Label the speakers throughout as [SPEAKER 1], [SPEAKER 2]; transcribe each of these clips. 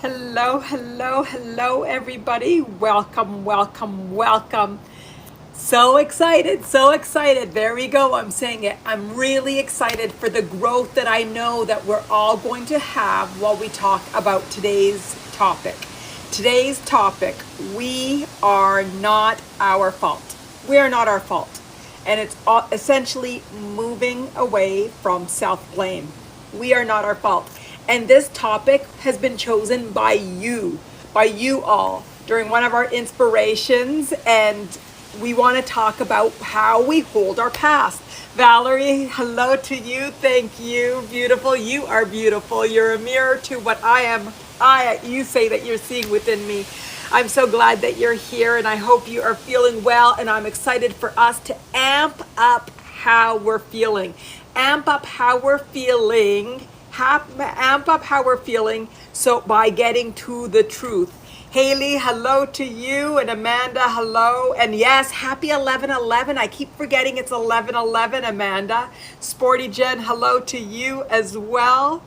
[SPEAKER 1] Hello, hello, hello, everybody. Welcome, welcome, welcome. So excited, so excited. There we go. I'm saying it. I'm really excited for the growth that I know that we're all going to have while we talk about today's topic. Today's topic, we are not our fault. We are not our fault. And it's essentially moving away from self-blame. We are not our fault. And this topic has been chosen by you all, during one of our inspirations. And we want to talk about how we hold our past. Valerie, hello to you. Thank you. Beautiful. You are beautiful. You're a mirror to what I am. You say that you're seeing within me. I'm so glad that you're here, and I hope you are feeling well. And I'm excited for us to amp up how we're feeling. Amp up how we're feeling. Amp up how we're feeling. So by getting to the truth. Haley, hello to you, and Amanda, hello. And yes, happy 11/11. I keep forgetting it's 11/11, Amanda. Sporty Jen, hello to you as well.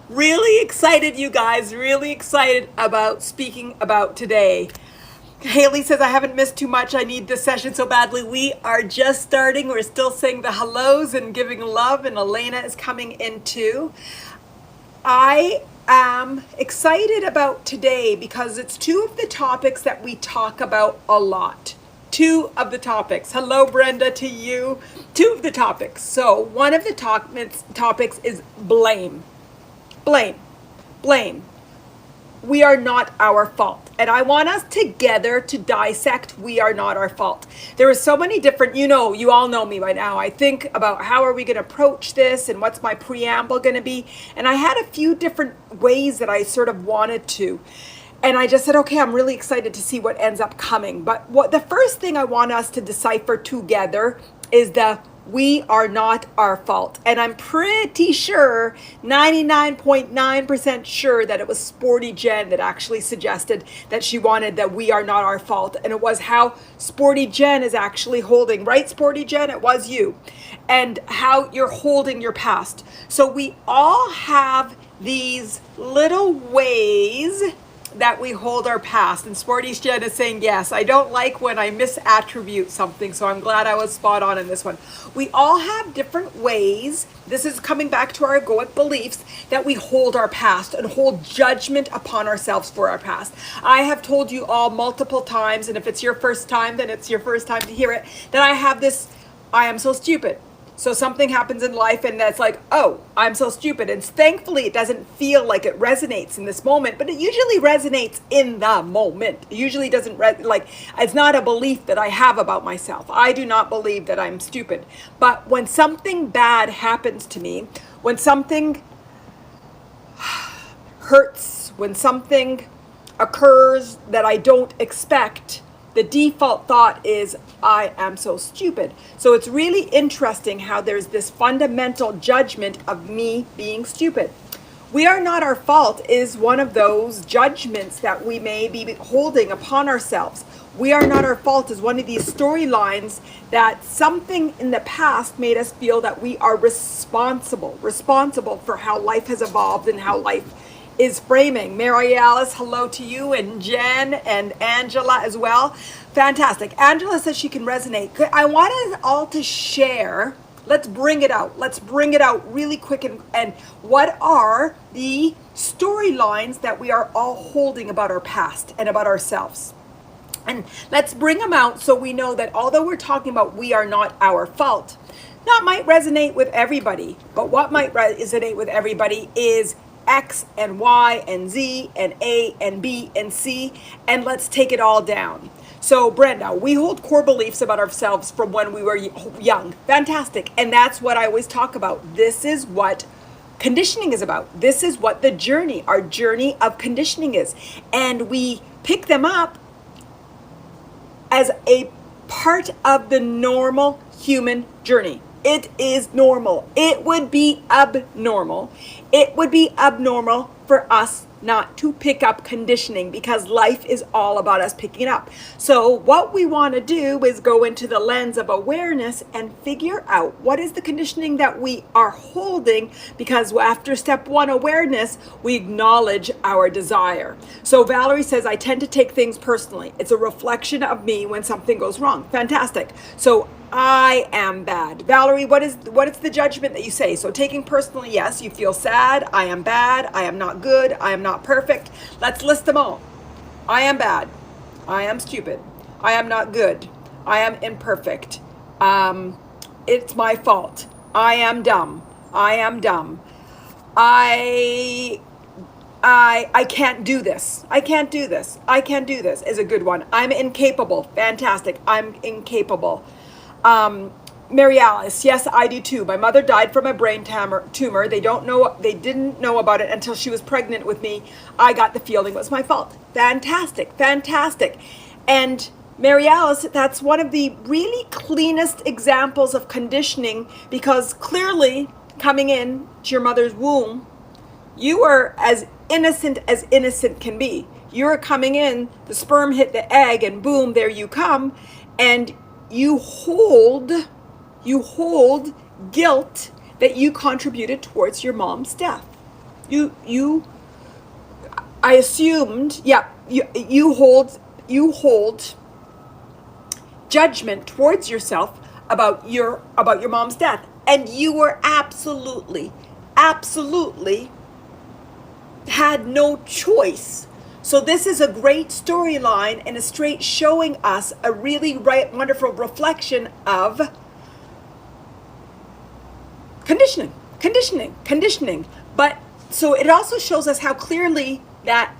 [SPEAKER 1] Really excited, you guys. Really excited about speaking about today. Haley says, I haven't missed too much. I need this session so badly. We are just starting. We're still saying the hellos and giving love, and Elena is coming in too. I am excited about today because it's two of the topics that we talk about a lot. Two of the topics. Hello, Brenda, to you. Two of the topics. So one of the topics is blame. Blame. Blame. We are not our fault. And I want us together to dissect we are not our fault. There are so many different, you all know me by now. I think about how are we going to approach this and what's my preamble going to be. And I had a few different ways that I sort of wanted to. And I just said, okay, I'm really excited to see what ends up coming. But the first thing I want us to decipher together is we are not our fault. And I'm pretty sure, 99.9% sure, that it was Sporty Jen that actually suggested that she wanted that we are not our fault. And it was how Sporty Jen is actually holding, right, Sporty Jen? It was you. And how you're holding your past. So we all have these little ways that we hold our past. And Sporty Jen is saying, yes, I don't like when I misattribute something, so I'm glad I was spot on in this one. We all have different ways, this is coming back to our egoic beliefs, that we hold our past and hold judgment upon ourselves for our past. I have told you all multiple times, and if it's your first time, then it's your first time to hear it, that I have this, I am so stupid. So something happens in life and that's like, oh, I'm so stupid. And thankfully it doesn't feel like it resonates in this moment, but it usually resonates in the moment. It usually doesn't, it's not a belief that I have about myself. I do not believe that I'm stupid. But when something bad happens to me, when something hurts, when something occurs that I don't expect, the default thought is, I am so stupid. So it's really interesting how there's this fundamental judgment of me being stupid. We are not our fault is one of those judgments that we may be holding upon ourselves. We are not our fault is one of these storylines that something in the past made us feel that we are responsible for how life has evolved and how life is framing. Mary Alice, hello to you, and Jen and Angela as well. Fantastic. Angela says she can resonate. I want us all to share. Let's bring it out. Let's bring it out really quick. And what are the storylines that we are all holding about our past and about ourselves? And let's bring them out so we know that although we're talking about we are not our fault, that might resonate with everybody. But what might resonate with everybody is X and Y and Z and A and B and C, and let's take it all down. So Brenda, we hold core beliefs about ourselves from when we were young. Fantastic. And that's what I always talk about. This is what conditioning is about. This is what our journey of conditioning is. And we pick them up as a part of the normal human journey. It is normal. It would be abnormal. It would be abnormal for us not to pick up conditioning, because life is all about us picking up. So what we want to do is go into the lens of awareness and figure out what is the conditioning that we are holding, because after step one, awareness, we acknowledge our desire. So Valerie says, I tend to take things personally. It's a reflection of me when something goes wrong. Fantastic. So I am bad. Valerie, what is the judgment that you say? So taking personally, yes, you feel sad. I am bad. I am not good. I am not perfect. Let's list them all. I am bad. I am stupid. I am not good. I am imperfect. It's my fault. I am dumb. I am dumb. I can't do this. I can't do this. I can't do this is a good one. I'm incapable. Fantastic. I'm incapable. Mary Alice, yes, I do too. My mother died from a brain tumor. They didn't know about it until she was pregnant with me. I got the feeling it was my fault. Fantastic, fantastic. And Mary Alice, that's one of the really cleanest examples of conditioning, because clearly coming in to your mother's womb, you were as innocent can be. You're coming in, the sperm hit the egg, and boom, there you come. And you hold guilt that you contributed towards your mom's death. I assumed, yeah, you hold judgment towards yourself about your mom's death, and you were absolutely had no choice. So this is a great storyline and a straight showing us a really wonderful reflection of conditioning. But so it also shows us how clearly that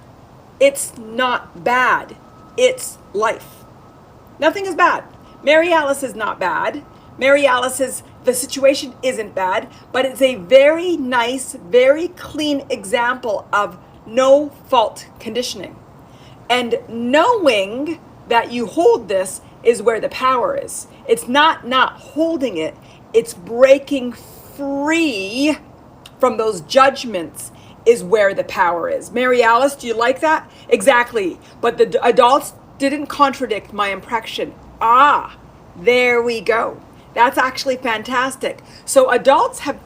[SPEAKER 1] it's not bad. It's life. Nothing is bad. Mary Alice is not bad. Mary Alice's, the situation isn't bad, but it's a very nice, very clean example of no fault conditioning. And knowing that you hold this is where the power is. It's not holding it, it's breaking free from those judgments is where the power is. Mary Alice, do you like that? Exactly. But the adults didn't contradict my impression. There we go. That's actually fantastic. So adults have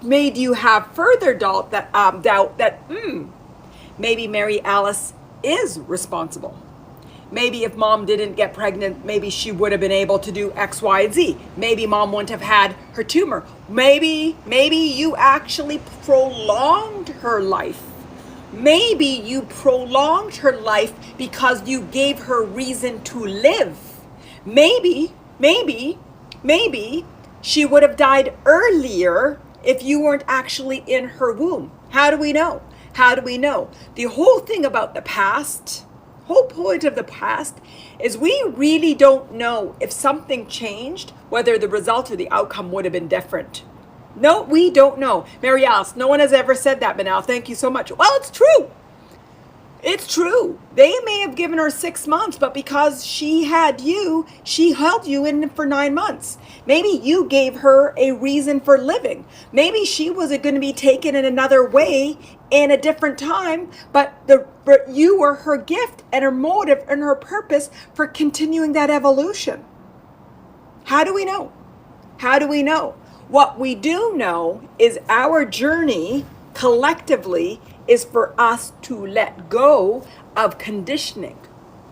[SPEAKER 1] made you have further doubt that maybe Mary Alice is responsible. Maybe if mom didn't get pregnant, maybe she would have been able to do X, Y, and Z. Maybe mom wouldn't have had her tumor. Maybe you actually prolonged her life. Maybe you prolonged her life because you gave her reason to live. Maybe she would have died earlier if you weren't actually in her womb. How do we know? The whole thing about the past, whole point of the past, is we really don't know if something changed, whether the result or the outcome would have been different. No, we don't know. Mary Alice, no one has ever said that, Manal. Thank you so much. Well, it's true. It's true. They may have given her 6 months, but because she had you, she held you in for 9 months. Maybe you gave her a reason for living. Maybe she was going to be taken in another way in a different time, but you were her gift and her motive and her purpose for continuing that evolution. How do we know? What we do know is our journey collectively is for us to let go of conditioning.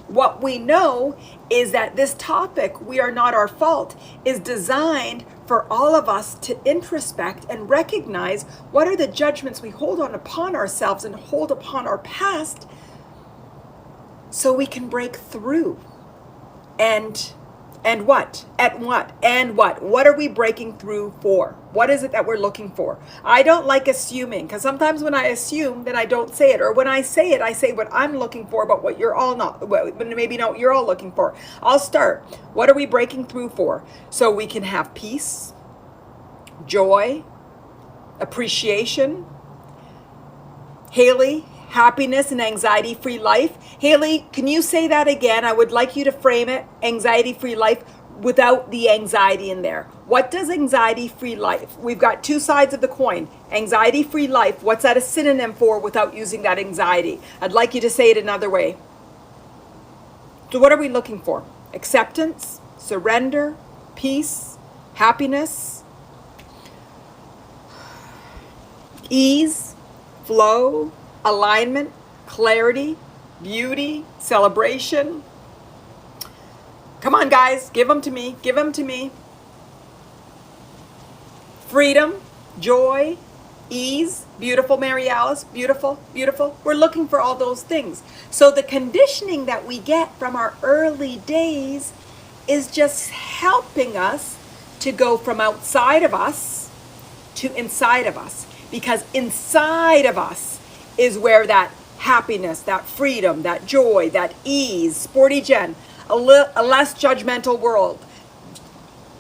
[SPEAKER 1] What we know is that this topic, We Are Not Our Fault, is designed for all of us to introspect and recognize what are the judgments we hold on upon ourselves and hold upon our past, so we can break through. And what? What are we breaking through for? What is it that we're looking for? I don't like assuming, because sometimes when I assume, then I don't say it. Or when I say what I'm looking for, but what you're all not, maybe not what you're all looking for. I'll start. What are we breaking through for? So we can have peace, joy, appreciation. Haley, happiness and anxiety-free life. Haley, can you say that again? I would like you to frame it. Anxiety-free life. without the anxiety in there. What does anxiety-free life? We've got two sides of the coin. Anxiety-free life, what's that a synonym for without using that anxiety? I'd like you to say it another way. So what are we looking for? Acceptance, surrender, peace, happiness, ease, flow, alignment, clarity, beauty, celebration. Come on, guys, give them to me. Give them to me. Freedom, joy, ease, beautiful, Mary Alice, beautiful, beautiful. We're looking for all those things. So the conditioning that we get from our early days is just helping us to go from outside of us to inside of us. Because inside of us is where that happiness, that freedom, that joy, that ease, Sporty Jen, a less judgmental world.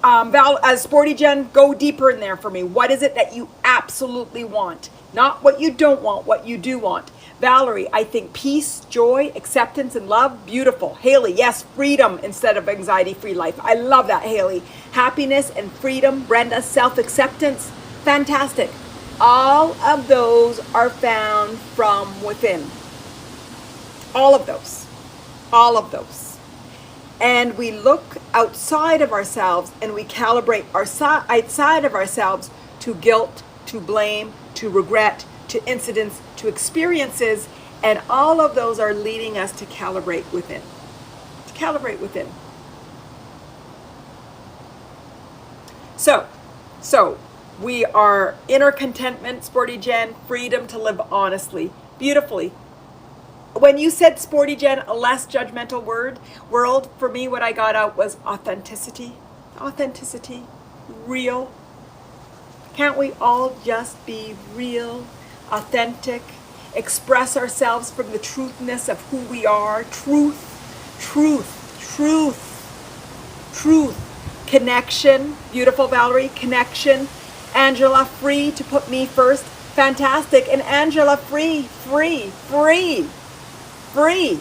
[SPEAKER 1] Val, as Sporty Jen, go deeper in there for me. What is it that you absolutely want? Not what you don't want, what you do want. Valerie, I think peace, joy, acceptance, and love, beautiful. Haley, yes, freedom instead of anxiety-free life. I love that, Haley. Happiness and freedom. Brenda, self-acceptance, fantastic. All of those are found from within. All of those. All of those. And we look outside of ourselves and we calibrate outside of ourselves to guilt, to blame, to regret, to incidents, to experiences, and all of those are leading us to calibrate within. To calibrate within. So we are inner contentment, Sporty Jen, freedom to live honestly, beautifully. When you said, Sporty Jen, a less judgmental world, for me what I got out was authenticity. Authenticity, real. Can't we all just be real, authentic, express ourselves from the truthness of who we are? Truth, truth, truth, truth. Connection, beautiful Valerie, connection. Angela, free to put me first, fantastic. And Angela, free, free, free. Free,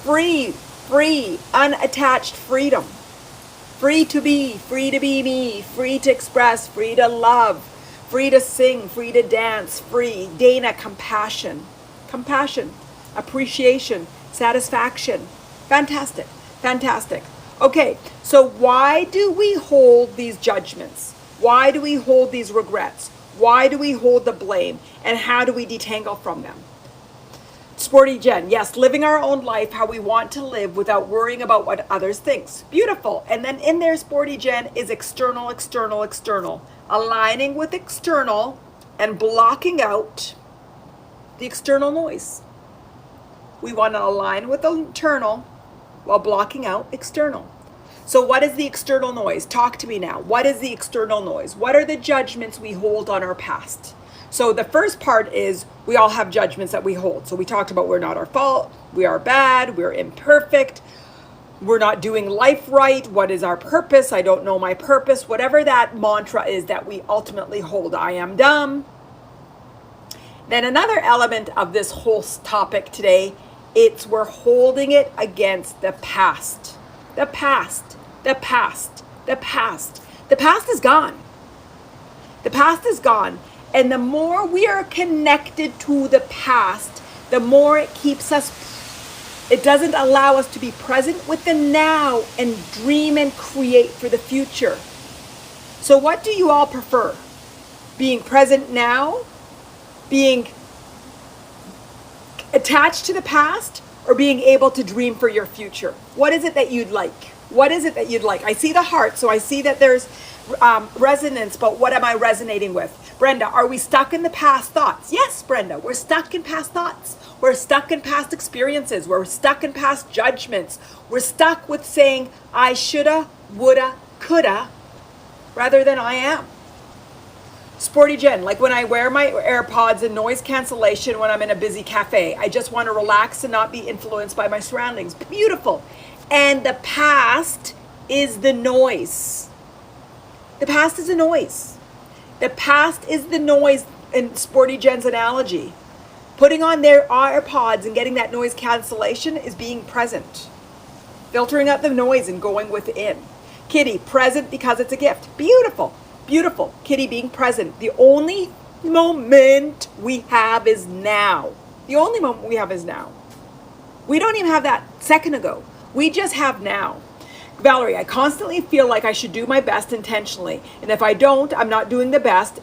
[SPEAKER 1] free, free, unattached freedom. Free to be me, free to express, free to love, free to sing, free to dance, free. Dana, compassion, compassion, appreciation, satisfaction. Fantastic, fantastic. Okay, so why do we hold these judgments? Why do we hold these regrets? Why do we hold the blame? And how do we detangle from them? Sporty Jen, yes, living our own life how we want to live without worrying about what others think. Beautiful. And then in there, Sporty Jen, is external, external, external. Aligning with external and blocking out the external noise. We want to align with the internal while blocking out external. So what is the external noise? Talk to me now. What is the external noise? What are the judgments we hold on our past? So the first part is we all have judgments that we hold. So we talked about we're not our fault, we are bad, we're imperfect, we're not doing life right, what is our purpose, I don't know my purpose, whatever that mantra is that we ultimately hold, I am dumb. Then another element of this whole topic today, it's we're holding it against the past. The past, the past, the past. The past is gone. The past is gone. And the more we are connected to the past, the more it keeps us, it doesn't allow us to be present with the now and dream and create for the future. So what do you all prefer? Being present now? Being attached to the past? Or being able to dream for your future? What is it that you'd like? What is it that you'd like? I see the heart, so I see that there's resonance, but what am I resonating with? Brenda, are we stuck in the past thoughts? Yes, Brenda, we're stuck in past thoughts. We're stuck in past experiences. We're stuck in past judgments. We're stuck with saying, I shoulda, woulda, coulda, rather than I am. Sporty Jen, like when I wear my AirPods and noise cancellation when I'm in a busy cafe, I just want to relax and not be influenced by my surroundings. Beautiful. And the past is the noise. The past is a noise. The past is the noise in Sporty Jen's analogy. Putting on their AirPods and getting that noise cancellation is being present. filtering out the noise and going within. Kitty, present because it's a gift. Beautiful, beautiful. Kitty being present. The only moment we have is now. The only moment we have is now. We don't even have that second ago. We just have now. Valerie, I constantly feel like I should do my best intentionally. And if I don't, I'm not doing the best,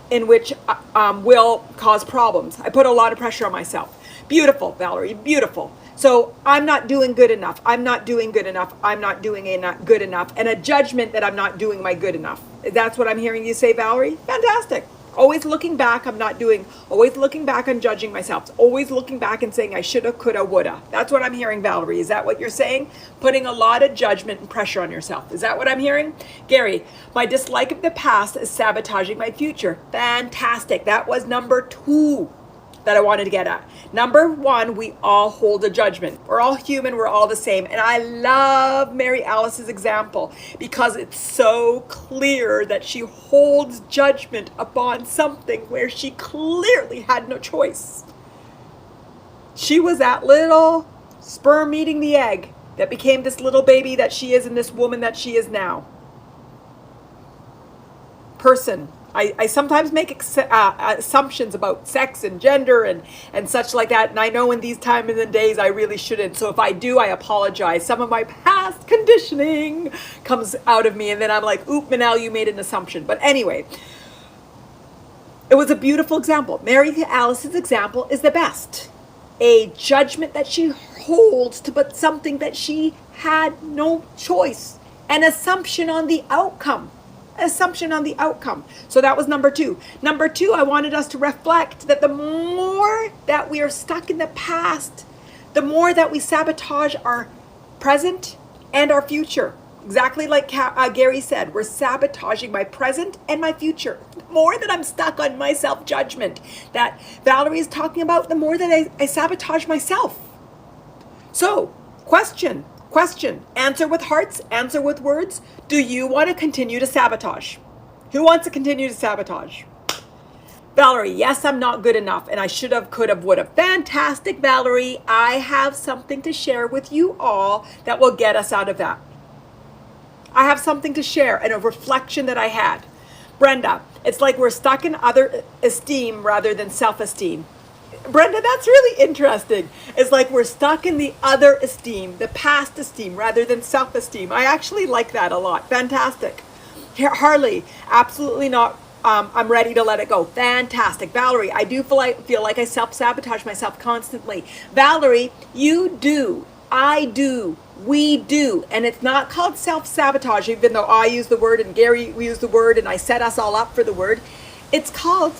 [SPEAKER 1] in which will cause problems. I put a lot of pressure on myself. Beautiful, Valerie, beautiful. So I'm not doing good enough. I'm not doing good enough. I'm not doing good enough. And a judgment that I'm not doing my good enough. That's what I'm hearing you say, Valerie? Fantastic. Always looking back, I'm not doing, always looking back and judging myself. Always looking back and saying I shoulda, coulda, woulda. That's what I'm hearing, Valerie. Is that what you're saying? Putting a lot of judgment and pressure on yourself. Is that what I'm hearing? Gary, my dislike of the past is sabotaging my future. Fantastic. That was number 2 that I wanted to get at. Number 1, we all hold a judgment. We're all human, we're all the same. And I love Mary Alice's example because it's so clear that she holds judgment upon something where she clearly had no choice. She was that little sperm eating the egg that became this little baby that she is and this woman that she is now. Person. I sometimes make assumptions about sex and gender and such like that. And I know in these times and days I really shouldn't. So if I do, I apologize. Some of my past conditioning comes out of me. And then I'm like, oop, Manal, you made an assumption. But anyway, it was a beautiful example. Mary Alice's example is the best. A judgment that she holds to but something that she had no choice. An assumption on the outcome. Assumption on the outcome. So that was number 2. Number 2, I wanted us to reflect that the more that we are stuck in the past, the more that we sabotage our present and our future. Exactly like Gary said, we're sabotaging my present and my future. The more that I'm stuck on my self-judgment that Valerie is talking about, the more that I sabotage myself. So, question, answer with hearts, answer with words. Do you want to continue to sabotage? Who wants to continue to sabotage? Valerie, yes, I'm not good enough and I should have, could have, would have. Fantastic, Valerie. I have something to share with you all that will get us out of that. I have something to share and a reflection that I had. Brenda, it's like we're stuck in other esteem rather than self-esteem. Brenda, that's really interesting. It's like we're stuck in the other esteem, the past esteem, rather than self-esteem. I actually like that a lot. Fantastic. Harley, absolutely not. I'm ready to let it go. Fantastic. Valerie, I do feel like I self-sabotage myself constantly. Valerie, you do. I do. We do. And it's not called self-sabotage, even though I use the word and Gary used the word and I set us all up for the word. It's called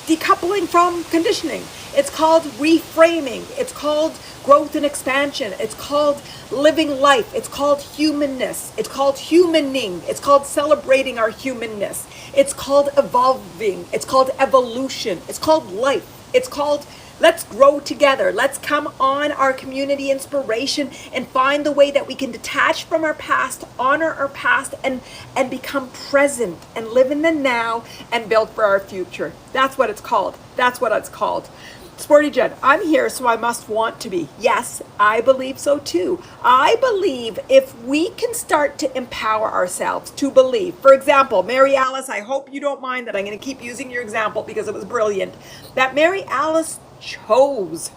[SPEAKER 1] decoupling from conditioning. It's called reframing. It's called growth and expansion. It's called living life. It's called humanness. It's called humaning. It's called celebrating our humanness. It's called evolving. It's called evolution. It's called life. It's called let's grow together. Let's come on our community inspiration and find the way that we can detach from our past, honor our past, and become present and live in the now and build for our future. That's what it's called. That's what it's called. Sporty Jen, I'm here, so I must want to be. Yes, I believe so too. I believe if we can start to empower ourselves to believe. For example, Mary Alice, I hope you don't mind that I'm going to keep using your example because it was brilliant. That Mary Alice chose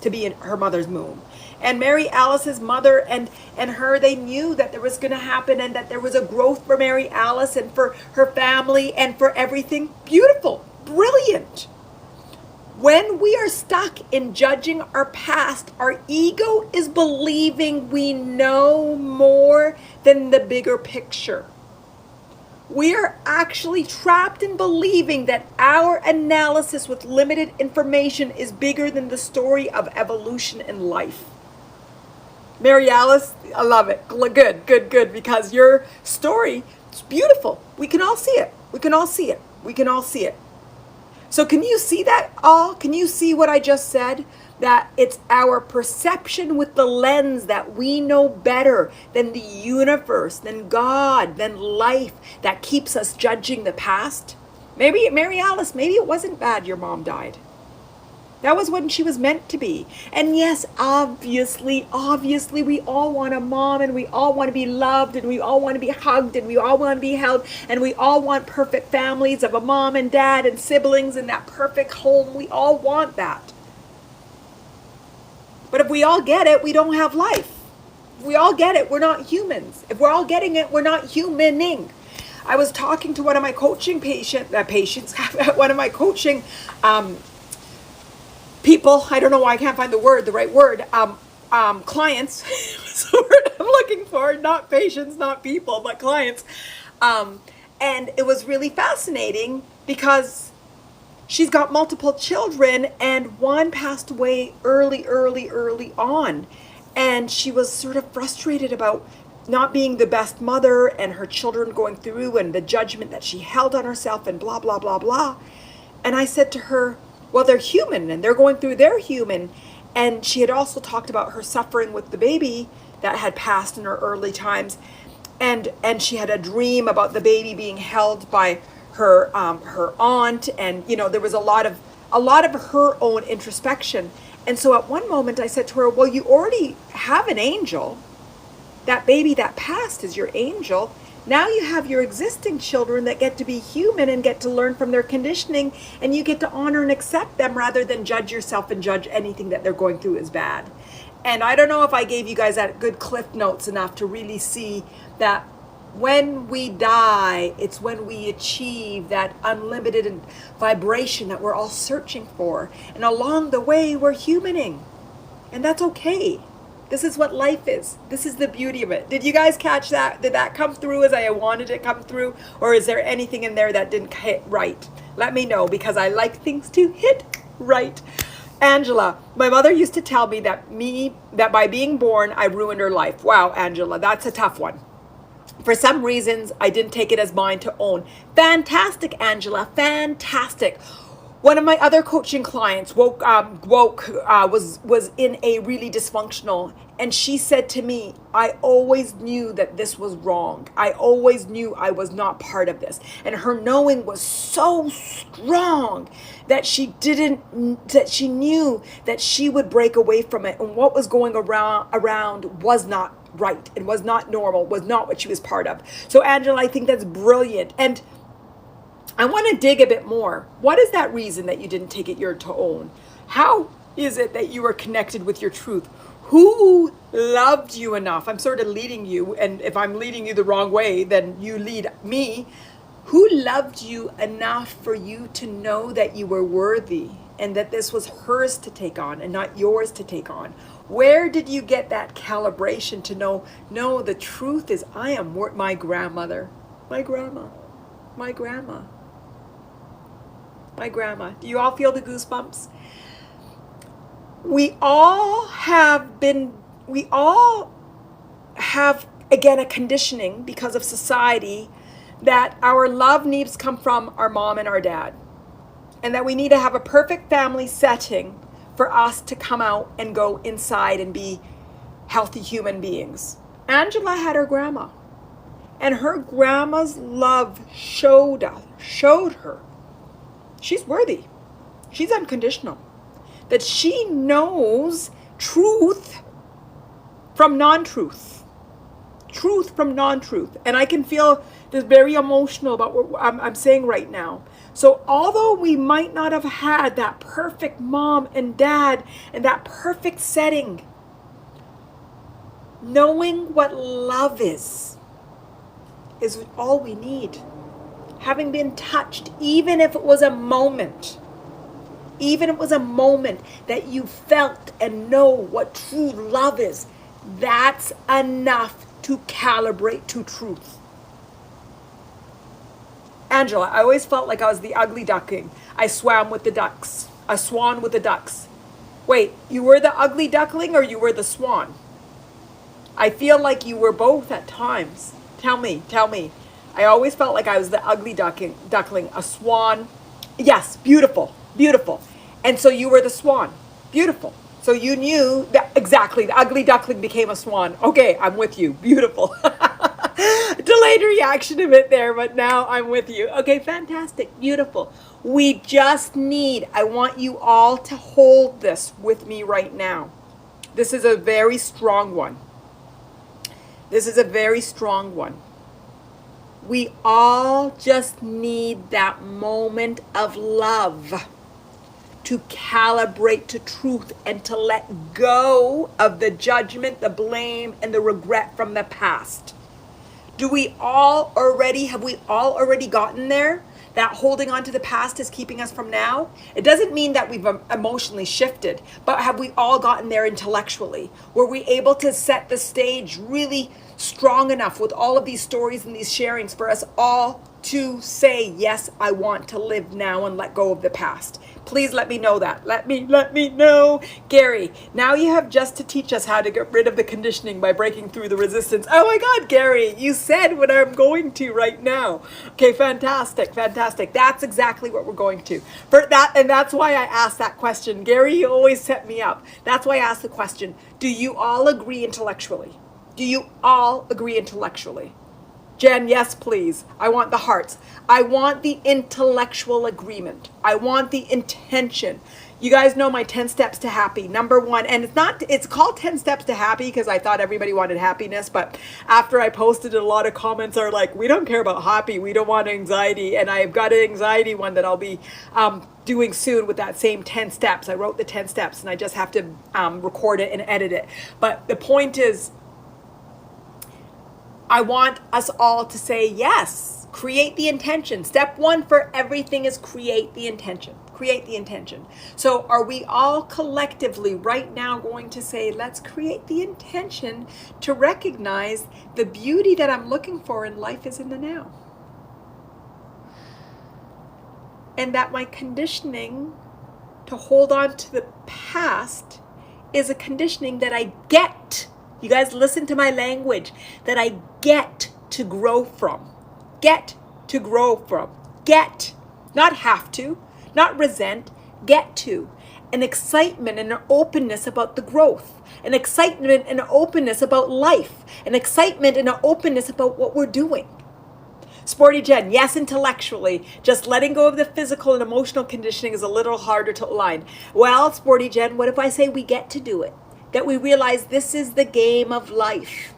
[SPEAKER 1] to be in her mother's womb. And Mary Alice's mother and her, they knew that there was going to happen and that there was a growth for Mary Alice and for her family and for everything. Beautiful, brilliant. When we are stuck in judging our past, our ego is believing we know more than the bigger picture. We are actually trapped in believing that our analysis with limited information is bigger than the story of evolution in life. Mary Alice, I love it. Good, because your story is beautiful. We can all see it. We can all see it. So can you see that all? Can you see what I just said? That it's our perception with the lens that we know better than the universe, than God, than life that keeps us judging the past? Maybe, Mary Alice, maybe it wasn't bad your mom died. That was when she was meant to be. And yes, obviously, we all want a mom, and we all want to be loved, and we all want to be hugged, and we all want to be held, and we all want perfect families of a mom and dad and siblings and that perfect home. We all want that. But if we all get it, we don't have life. If we all get it, we're not humans. If we're all getting it, we're not humaning. I was talking to one of my coaching one of my coaching people, I don't know why I can't find the right word, clients, is the word I'm looking for, not patients, not people, but clients. And it was really fascinating because she's got multiple children, and one passed away early on. And she was sort of frustrated about not being the best mother, and her children going through, and the judgment that she held on herself, and blah, blah, blah, blah. And I said to her, well, they're human, and they're going through their human. And she had also talked about her suffering with the baby that had passed in her early times. And she had a dream about the baby being held by her aunt. And, you know, there was a lot of her own introspection. And so at one moment I said to her, well, you already have an angel. That baby that passed is your angel. Now you have your existing children that get to be human and get to learn from their conditioning, and you get to honor and accept them rather than judge yourself and judge anything that they're going through as bad. And I don't know if I gave you guys that good cliff notes enough to really see that when we die, it's when we achieve that unlimited vibration that we're all searching for. And along the way, we're humaning. And that's okay. This is what life is. This is the beauty of it. Did you guys catch that? Did that come through as I wanted it to come through? Or is there anything in there that didn't hit right? Let me know, because I like things to hit right. Angela, my mother used to tell me that by being born, I ruined her life. Wow, Angela, that's a tough one. For some reasons, I didn't take it as mine to own. Fantastic, Angela, fantastic. One of my other coaching clients was in a really dysfunctional, and she said to me, I always knew that this was wrong. I always knew I was not part of this. And her knowing was so strong that she knew that she would break away from it, and what was going around was not right. It was not normal, was not what she was part of. So Angela, I think that's brilliant. And I want to dig a bit more. What is that reason that you didn't take it your to own? How is it that you were connected with your truth? Who loved you enough? I'm sort of leading you, and if I'm leading you the wrong way, then you lead me. Who loved you enough for you to know that you were worthy and that this was hers to take on and not yours to take on? Where did you get that calibration to know, no, the truth is I am my grandmother, my grandma. Do you all feel the goosebumps? We all have, again, a conditioning because of society that our love needs to come from our mom and our dad. And that we need to have a perfect family setting for us to come out and go inside and be healthy human beings. Angela had her grandma. And her grandma's love showed her. She's worthy. She's unconditional. That she knows truth from non-truth. Truth from non-truth. And I can feel this very emotional about what I'm saying right now. So although we might not have had that perfect mom and dad and that perfect setting, knowing what love is all we need. Having been touched, even if it was a moment that you felt and know what true love is, that's enough to calibrate to truth. Angela, I always felt like I was the ugly duckling. I swam with the ducks. A swan with the ducks. Wait, you were the ugly duckling or you were the swan? I feel like you were both at times. Tell me. I always felt like I was the ugly duckling, a swan. Yes, beautiful. And so you were the swan. Beautiful. So you knew that exactly, the ugly duckling became a swan. Okay, I'm with you. Beautiful. delayed reaction a bit there, but now I'm with you. Okay, fantastic, beautiful. We just need, I want you all to hold this with me right now. This is a very strong one. This is a very strong one. We all just need that moment of love to calibrate to truth and to let go of the judgment, the blame, and the regret from the past. Have we all already gotten there? That holding on to the past is keeping us from now? It doesn't mean that we've emotionally shifted, but have we all gotten there intellectually? Were we able to set the stage really strong enough with all of these stories and these sharings for us all to say, yes, I want to live now and let go of the past? Please let me know that. Let me know. Gary, now you have just to teach us how to get rid of the conditioning by breaking through the resistance. Oh my God, Gary, you said what I'm going to right now. Okay, fantastic. That's exactly what we're going to. For that, and that's why I asked that question. Gary, you always set me up. That's why I asked the question. Do you all agree intellectually? Do you all agree intellectually? Jen, yes, please. I want the hearts. I want the intellectual agreement. I want the intention. You guys know my 10 steps to happy. Number one, and it's called 10 steps to happy because I thought everybody wanted happiness, but after I posted it, a lot of comments are like, we don't care about happy. We don't want anxiety. And I've got an anxiety one that I'll be doing soon with that same 10 steps. I wrote the 10 steps and I just have to record it and edit it. But the point is, I want us all to say yes, create the intention. Step one for everything is create the intention. Create the intention. So are we all collectively right now going to say, let's create the intention to recognize the beauty that I'm looking for in life is in the now. And that my conditioning to hold on to the past is a conditioning that I get. You guys listen to my language, that I get to grow from. Get to grow from. Get. Not have to, not resent, get to. An excitement and an openness about the growth. An excitement and an openness about life. An excitement and an openness about what we're doing. Sporty Jen, yes, intellectually. Just letting go of the physical and emotional conditioning is a little harder to align. Well, Sporty Jen, what if I say we get to do it? That we realize this is the game of life.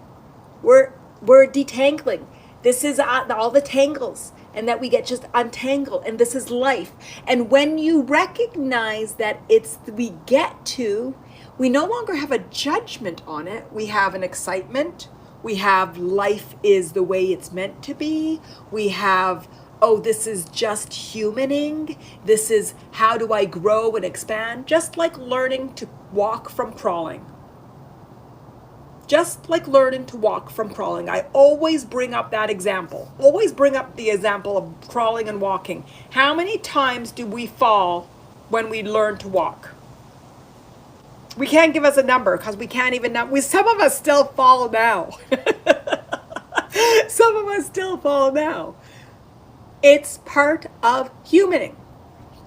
[SPEAKER 1] We're detangling. This is all the tangles, and that we get just untangled, and this is life. And when you recognize that we get to, we no longer have a judgment on it. We have an excitement. We have life is the way it's meant to be. We have, oh, this is just humaning. This is how do I grow and expand? Just like learning to walk from crawling. Just like learning to walk from crawling. I always bring up that example. Always bring up the example of crawling and walking. How many times do we fall when we learn to walk? We can't give us a number because we can't even know. Some of us still fall now. Some of us still fall now. It's part of humaning.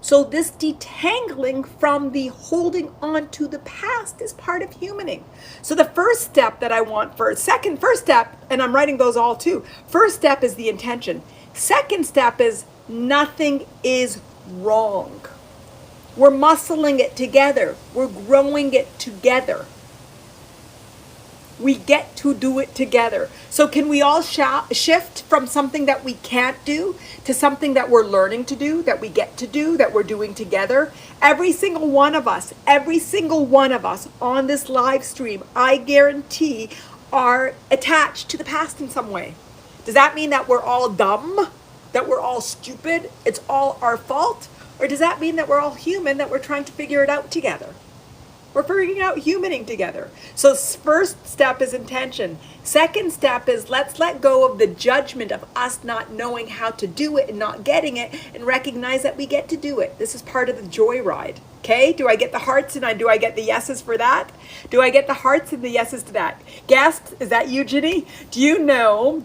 [SPEAKER 1] So this detangling from the holding on to the past is part of humaning. So the first step that I want first step, and I'm writing those all too. First step is the intention. Second step is nothing is wrong. We're muscling it together. We're growing it together. We get to do it together. So can we all shift from something that we can't do to something that we're learning to do, that we get to do, that we're doing together? Every single one of us on this live stream, I guarantee, are attached to the past in some way. Does that mean that we're all dumb? That we're all stupid? It's all our fault? Or does that mean that we're all human, that we're trying to figure it out together? We're figuring out humaning together. So first step is intention. Second step is let's let go of the judgment of us not knowing how to do it and not getting it, and recognize that we get to do it. This is part of the joyride. Okay? Do I get the hearts and do I get the yeses for that? Do I get the hearts and the yeses to that? Guest, is that you, Ginny? Do you know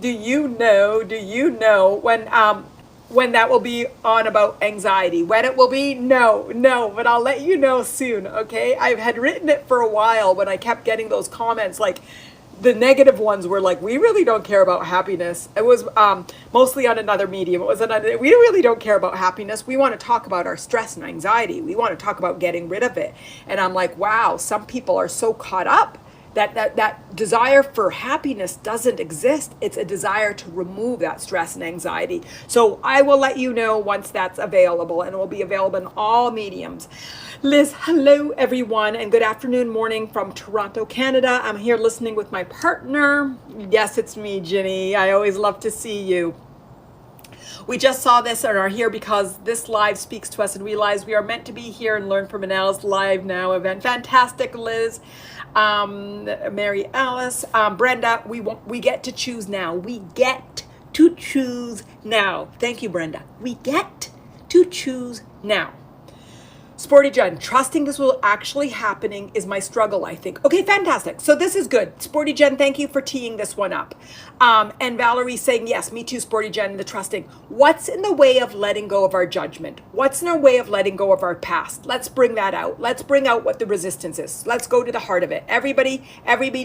[SPEAKER 1] when that will be on about anxiety? When it will be? No, but I'll let you know soon, okay? I had written it for a while when I kept getting those comments like, the negative ones were like, we really don't care about happiness. It was mostly on another medium. It was we really don't care about happiness. We want to talk about our stress and anxiety. We want to talk about getting rid of it. And I'm like, wow, some people are so caught up that desire for happiness doesn't exist. It's a desire to remove that stress and anxiety. So I will let you know once that's available, and it will be available in all mediums. Liz, hello everyone, and good afternoon, morning from Toronto, Canada. I'm here listening with my partner. Yes, it's me, Ginny. I always love to see you. We just saw this and are here because this live speaks to us and realize we are meant to be here and learn from Manal's Live Now event. Fantastic, Liz. Mary Alice, Brenda, we get to choose now. We get to choose now. Thank you, Brenda. We get to choose now. Sporty Jen, trusting this will actually happening is my struggle, I think. Okay, fantastic. So this is good. Sporty Jen, thank you for teeing this one up. And Valerie saying, yes, me too, Sporty Jen, the trusting. What's in the way of letting go of our judgment? What's in our way of letting go of our past? Let's bring that out. Let's bring out what the resistance is. Let's go to the heart of it. Everybody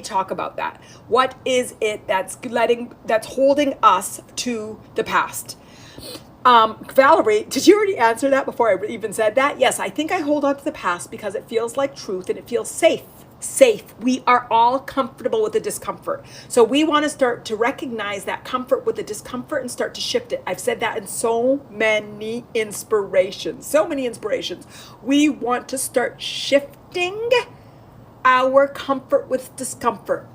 [SPEAKER 1] talk about that. What is it that's holding us to the past? Valerie, did you already answer that before I even said that? Yes, I think I hold on to the past because it feels like truth and it feels safe. We are all comfortable with the discomfort. So we want to start to recognize that comfort with the discomfort and start to shift it. I've said that in so many inspirations. We want to start shifting our comfort with discomfort,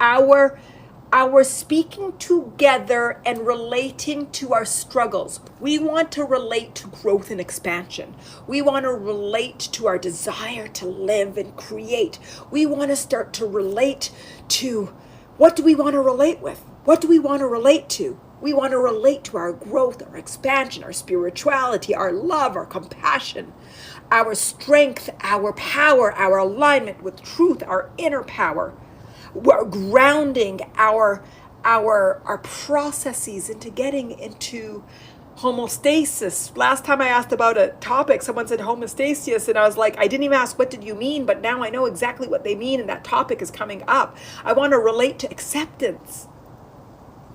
[SPEAKER 1] our speaking together and relating to our struggles. We want to relate to growth and expansion. We want to relate to our desire to live and create. We want to start to relate to, what do we want to relate with? What do we want to relate to? We want to relate to our growth, our expansion, our spirituality, our love, our compassion, our strength, our power, our alignment with truth, our inner power. We're grounding our processes into getting into homeostasis. Last time I asked about a topic, someone said homeostasis, and I was like, I didn't even ask what did you mean, but now I know exactly what they mean, and that topic is coming up. I want to relate to acceptance.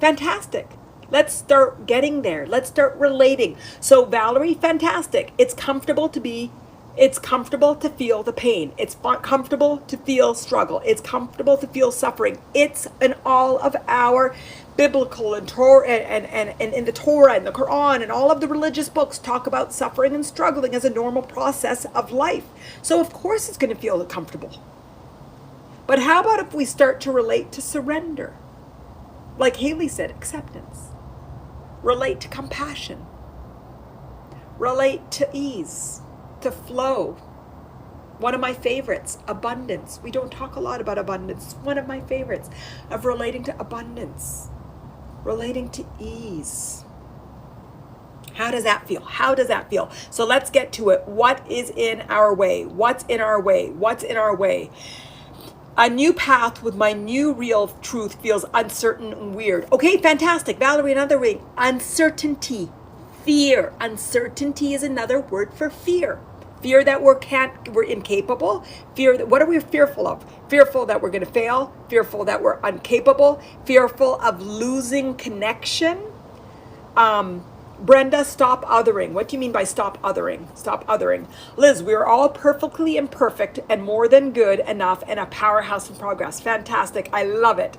[SPEAKER 1] Fantastic. Let's start getting there. Let's start relating. So Valerie, fantastic. It's comfortable to feel the pain. It's comfortable to feel struggle. It's comfortable to feel suffering. It's in all of our biblical and Torah and in the Torah and the Quran and all of the religious books talk about suffering and struggling as a normal process of life. So of course it's going to feel uncomfortable. But how about if we start to relate to surrender? Like Haley said, acceptance. Relate to compassion. Relate to ease. To flow. One of my favorites, abundance. We don't talk a lot about abundance. One of my favorites of relating to abundance, relating to ease. How does that feel? How does that feel? So let's get to it. What is in our way? What's in our way? What's in our way? A new path with my new real truth feels uncertain and weird. Okay, fantastic. Valerie, another ring. Uncertainty. Fear. Uncertainty is another word for fear. Fear that we're incapable. Fear that, what are we fearful of? Fearful that we're going to fail. Fearful that we're incapable. Fearful of losing connection. Brenda, stop othering. What do you mean by stop othering? Stop othering. Liz, we're all perfectly imperfect and more than good enough and a powerhouse in progress. Fantastic. I love it.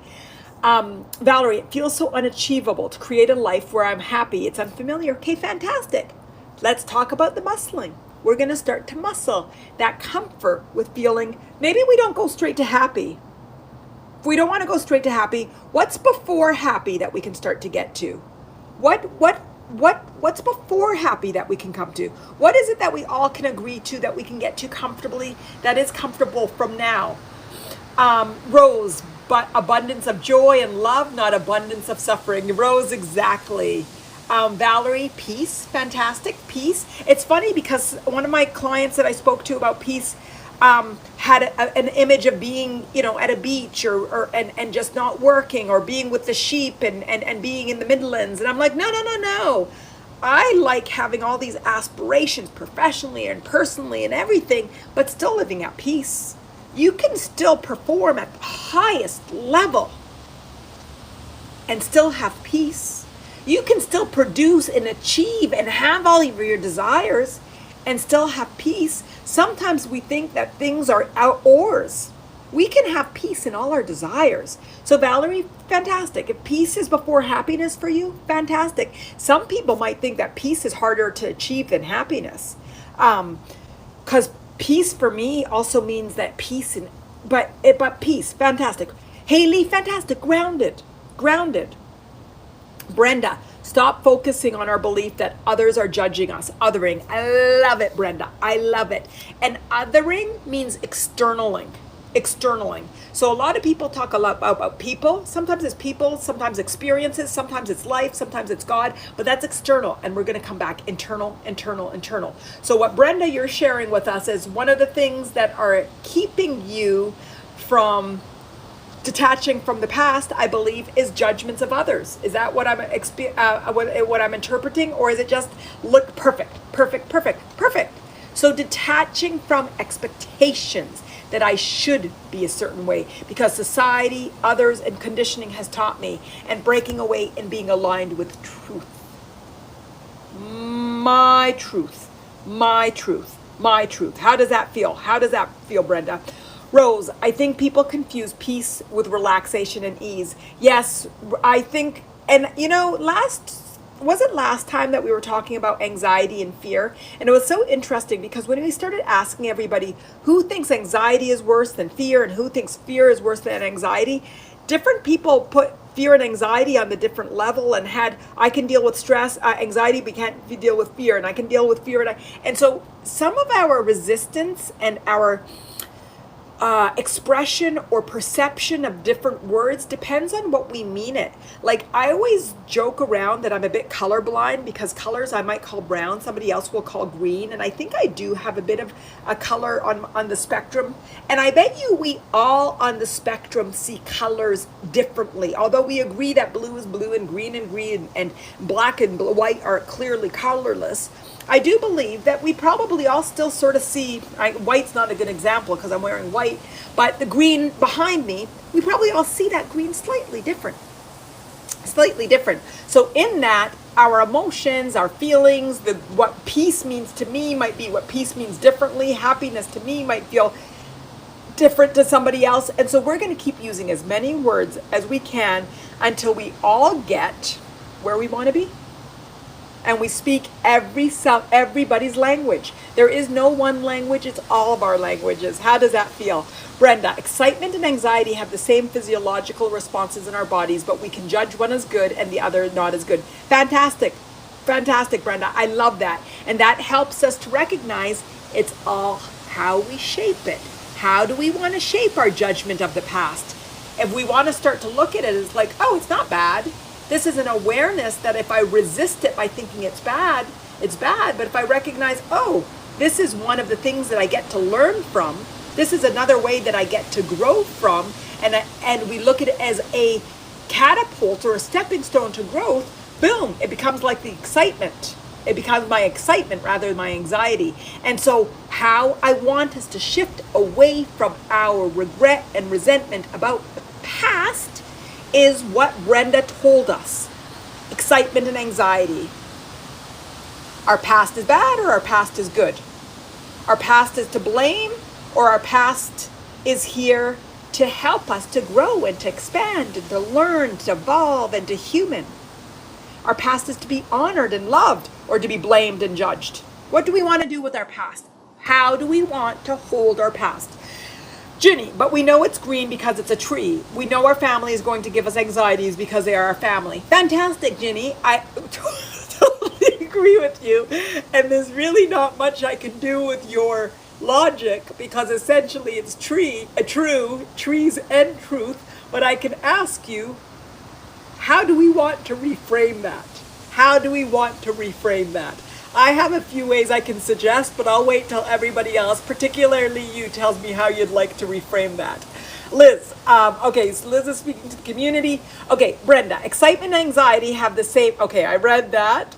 [SPEAKER 1] Valerie, it feels so unachievable to create a life where I'm happy. It's unfamiliar. Okay, fantastic. Let's talk about the muscling. We're going to start to muscle that comfort with feeling. Maybe we don't go straight to happy. If we don't want to go straight to happy, what's before happy that we can start to get to? What's before happy that we can come to? What is it that we all can agree to that we can get to comfortably, that is comfortable from now? Rose, but abundance of joy and love, not abundance of suffering. Rose, exactly. Valerie, peace, fantastic, peace. It's funny because one of my clients that I spoke to about peace had an image of being, at a beach and just not working, or being with the sheep and being in the Midlands. And I'm like, no. I like having all these aspirations professionally and personally and everything, but still living at peace. You can still perform at the highest level and still have peace. You can still produce and achieve and have all of your desires and still have peace. Sometimes we think that things are ours. We can have peace in all our desires. So Valerie, fantastic. If peace is before happiness for you, fantastic. Some people might think that peace is harder to achieve than happiness. Because peace for me also means that peace but peace, fantastic. Haley, fantastic. Grounded. Brenda, stop focusing on our belief that others are judging us. Othering. I love it, Brenda. I love it. And othering means externaling. So a lot of people talk a lot about people. Sometimes it's people, sometimes experiences, sometimes it's life, sometimes it's God, but that's external. And we're going to come back internal. So what Brenda, you're sharing with us is one of the things that are keeping you from detaching from the past, I believe, is judgments of others. Is that what I'm what I'm interpreting, or is it just look perfect? So detaching from expectations that I should be a certain way because society, others, and conditioning has taught me, and breaking away and being aligned with truth. My truth. How does that feel, Brenda? Rose, I think people confuse peace with relaxation and ease. Yes, I think, and wasn't last time that we were talking about anxiety and fear? And it was so interesting because when we started asking everybody who thinks anxiety is worse than fear and who thinks fear is worse than anxiety, different people put fear and anxiety on the different level and I can deal with stress, anxiety, but can't deal with fear, and I can deal with fear. And so some of our resistance and our expression or perception of different words depends on what we mean it. Like I always joke around that I'm a bit colorblind because colors I might call brown, somebody else will call green, and I think I do have a bit of a color on the spectrum. And I bet you we all on the spectrum see colors differently. Although we agree that blue is blue and green and black and white are clearly colorless, I do believe that we probably all still sort of see, white's not a good example because I'm wearing white, but the green behind me, we probably all see that green slightly different. So in that, our emotions, our feelings, what peace means to me might be what peace means differently. Happiness to me might feel different to somebody else. And so we're going to keep using as many words as we can until we all get where we want to be. And we speak everybody's language. There is no one language, it's all of our languages. How does that feel? Brenda, excitement and anxiety have the same physiological responses in our bodies, but we can judge one as good and the other not as good. Fantastic, Brenda. I love that. And that helps us to recognize it's all how we shape it. How do we want to shape our judgment of the past? If we want to start to look at it as like, oh, it's not bad. This is an awareness that if I resist it by thinking it's bad, it's bad. But if I recognize, oh, this is one of the things that I get to learn from, this is another way that I get to grow from, and we look at it as a catapult or a stepping stone to growth, boom, it becomes like the excitement. It becomes my excitement rather than my anxiety. And so how I want us to shift away from our regret and resentment about the past is what Brenda told us. Excitement and anxiety. Our past is bad or our past is good? Our past is to blame or our past is here to help us to grow and to expand and to learn, to evolve and to human? Our past is to be honored and loved or to be blamed and judged? What do we want to do with our past? How do we want to hold our past? Ginny, but we know it's green because it's a tree. We know our family is going to give us anxieties because they are our family. Fantastic, Ginny. I totally agree with you. And there's really not much I can do with your logic because essentially it's trees and truth. But I can ask you, how do we want to reframe that? I have a few ways I can suggest, but I'll wait till everybody else, particularly you, tells me how you'd like to reframe that. Liz, okay, so Liz is speaking to the community. Okay, Brenda, excitement and anxiety have the same, okay, I read that.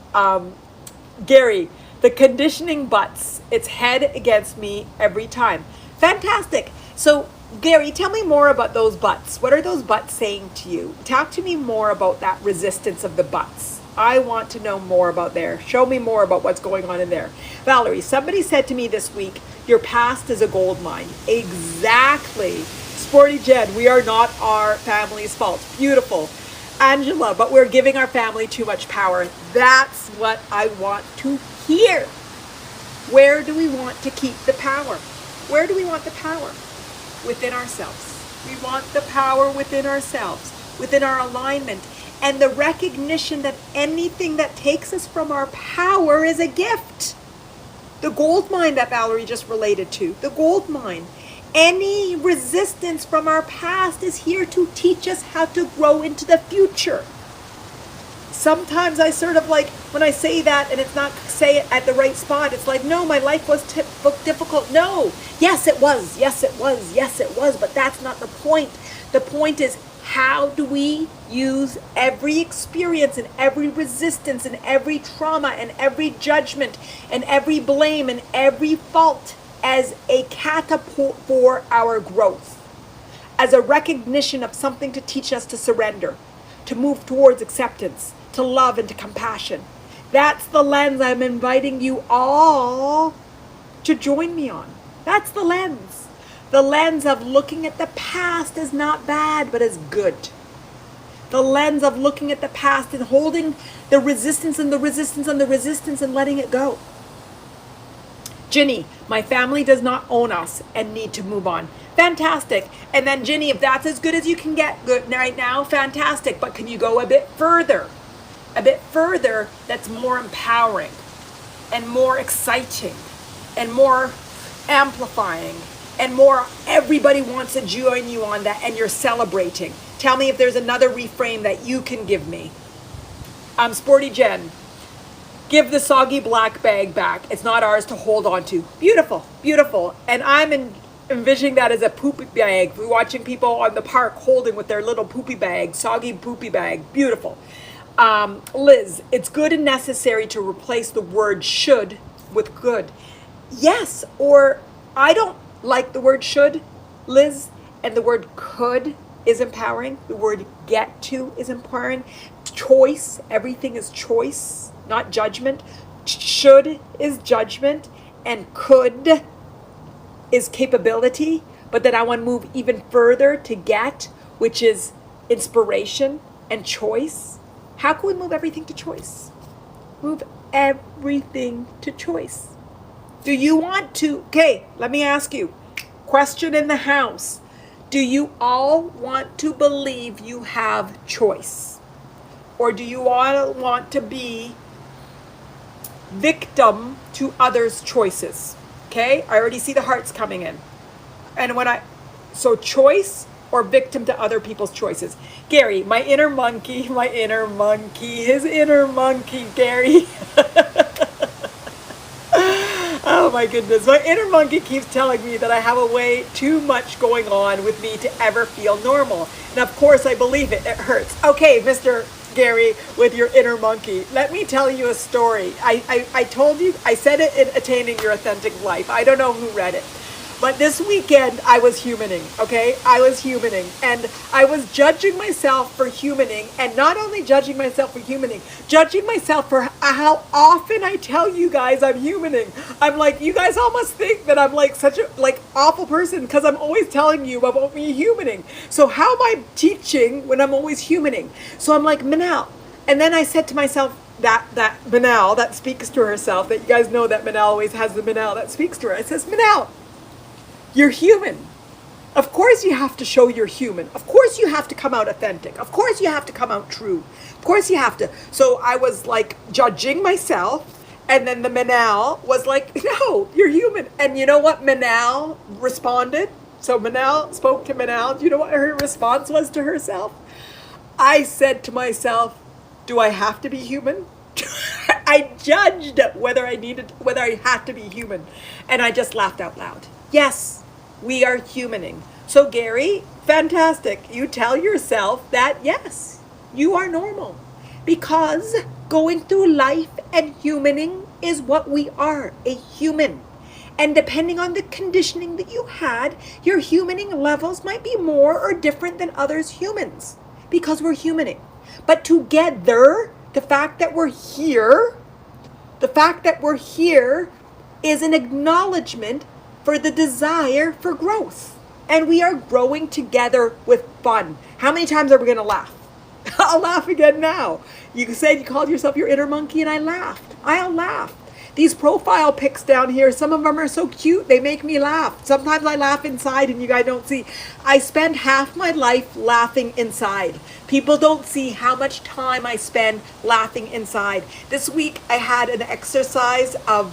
[SPEAKER 1] Gary, the conditioning butts its head against me every time. Fantastic. So Gary, tell me more about those buts. What are those buts saying to you? Talk to me more about that resistance of the buts. I want to know more about there. Show me more about what's going on in there. Valerie, somebody said to me this week, your past is a gold mine. Exactly. Sporty Jen, we are not our family's fault. Beautiful. Angela, but we're giving our family too much power. That's what I want to hear. Where do we want to keep the power? Where do we want the power? Within ourselves. We want the power within ourselves, within our alignment, and the recognition that anything that takes us from our power is a gift. The gold mine that Valerie just related to, the gold mine. Any resistance from our past is here to teach us how to grow into the future. Sometimes I sort of like, when I say that and it's not say it at the right spot, it's like, no, my life was difficult. No, yes it was, yes it was, yes it was, but that's not the point. The point is, how do we use every experience and every resistance and every trauma and every judgment and every blame and every fault as a catapult for our growth, as a recognition of something to teach us to surrender, to move towards acceptance, to love and to compassion. That's the lens I'm inviting you all to join me on. That's the lens. The lens of looking at the past as not bad, but as good. The lens of looking at the past and holding the resistance and the resistance and the resistance and letting it go. Ginny, my family does not own us and need to move on. Fantastic. And then Ginny, if that's as good as you can get good right now, fantastic. But can you go a bit further? A bit further that's more empowering and more exciting and more amplifying and more everybody wants to join you on that and you're celebrating. Tell me if there's another reframe that you can give me. Sporty Jen, give the soggy black bag back. It's not ours to hold on to. Beautiful, beautiful. And I'm envisioning that as a poopy bag. We're watching people on the park holding with their little poopy bag, soggy poopy bag. Beautiful. Liz, it's good and necessary to replace the word should with good. Yes, or I don't like the word should, Liz, and the word could is empowering. The word get to is empowering. Choice, everything is choice, not judgment. Should is judgment, and could is capability. But then I want to move even further to get, which is inspiration and choice. How can we move everything to choice? Move everything to choice. Do you want to, okay, let me ask you, question in the house. Do you all want to believe you have choice? Or do you all want to be victim to others' choices? Okay, I already see the hearts coming in. And so choice or victim to other people's choices. Gary, my inner monkey, his inner monkey, Gary. Oh my goodness, my inner monkey keeps telling me that I have a way too much going on with me to ever feel normal. And of course I believe it, it hurts. Okay, Mr. Gary, with your inner monkey, let me tell you a story. I told you, I said it in Attaining Your Authentic Life. I don't know who read it. But this weekend, I was humaning, okay? I was humaning, and I was judging myself for humaning, and not only judging myself for humaning, judging myself for how often I tell you guys I'm humaning. I'm like, you guys almost think that I'm like such a awful person because I'm always telling you about me humaning. So how am I teaching when I'm always humaning? So I'm like, Manal. And then I said to myself, that Manal that speaks to herself, that you guys know that Manal always has the Manal that speaks to her. I says, Manal, you're human. Of course you have to show you're human. Of course you have to come out authentic. Of course you have to come out true. Of course you have to. So I was like judging myself, and then the Manal was like, no, you're human. And you know what Manal responded? So Manal spoke to Manal. Do you know what her response was to herself? I said to myself, do I have to be human? I judged whether I had to be human. And I just laughed out loud. Yes, we are humaning. So Gary, fantastic. You tell yourself that, yes, you are normal. Because going through life and humaning is what we are, a human. And depending on the conditioning that you had, your humaning levels might be more or different than others' humans, because we're humaning. But together, the fact that we're here is an acknowledgement for the desire for growth. And we are growing together with fun. How many times are we going to laugh? I'll laugh again now. You said you called yourself your inner monkey, and I laughed. I'll laugh. These profile pics down here, some of them are so cute, they make me laugh. Sometimes I laugh inside and you guys don't see. I spend half my life laughing inside. People don't see how much time I spend laughing inside. This week I had an exercise of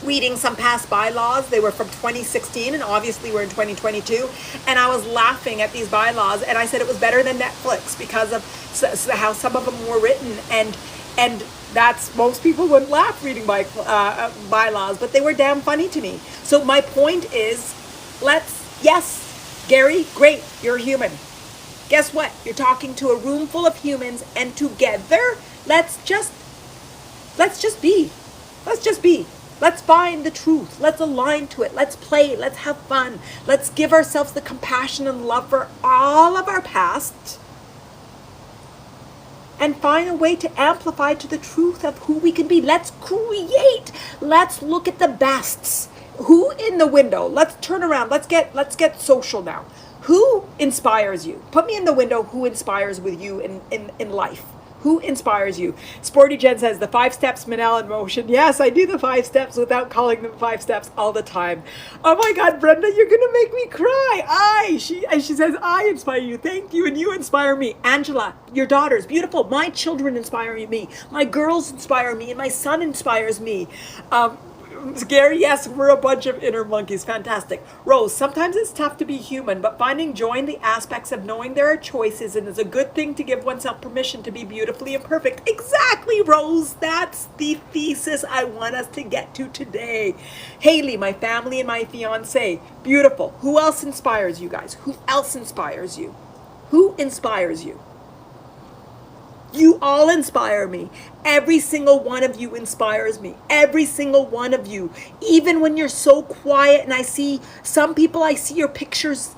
[SPEAKER 1] reading some past bylaws. They were from 2016, and obviously we're in 2022. And I was laughing at these bylaws, and I said it was better than Netflix because of how some of them were written. And that's, most people wouldn't laugh reading bylaws, but they were damn funny to me. So my point is, yes, Gary, great, you're a human. Guess what? You're talking to a room full of humans, and together, let's just be. Let's just be. Let's find the truth. Let's align to it. Let's play. Let's have fun. Let's give ourselves the compassion and love for all of our past, and find a way to amplify to the truth of who we can be. Let's create. Let's look at the bests. Who in the window? Let's turn around. Let's get social now. Who inspires you? Put me in the window. Who inspires with you in life? Who inspires you? Sporty Jen says, the 5 steps, Manal in motion. Yes, I do the 5 steps without calling them 5 steps all the time. Oh my God, Brenda, you're going to make me cry. She says, I inspire you. Thank you. And you inspire me. Angela, your daughters, beautiful. My children inspire me. My girls inspire me. And my son inspires me. Gary, yes, we're a bunch of inner monkeys. Fantastic. Rose, sometimes it's tough to be human, but finding joy in the aspects of knowing there are choices, and it's a good thing to give oneself permission to be beautifully imperfect. Exactly, Rose. That's the thesis I want us to get to today. Haley, my family and my fiance. Beautiful. Who else inspires you guys? Who else inspires you? Who inspires you? You all inspire me. Every single one of you inspires me. Every single one of you. Even when you're so quiet, and I see some people, I see your pictures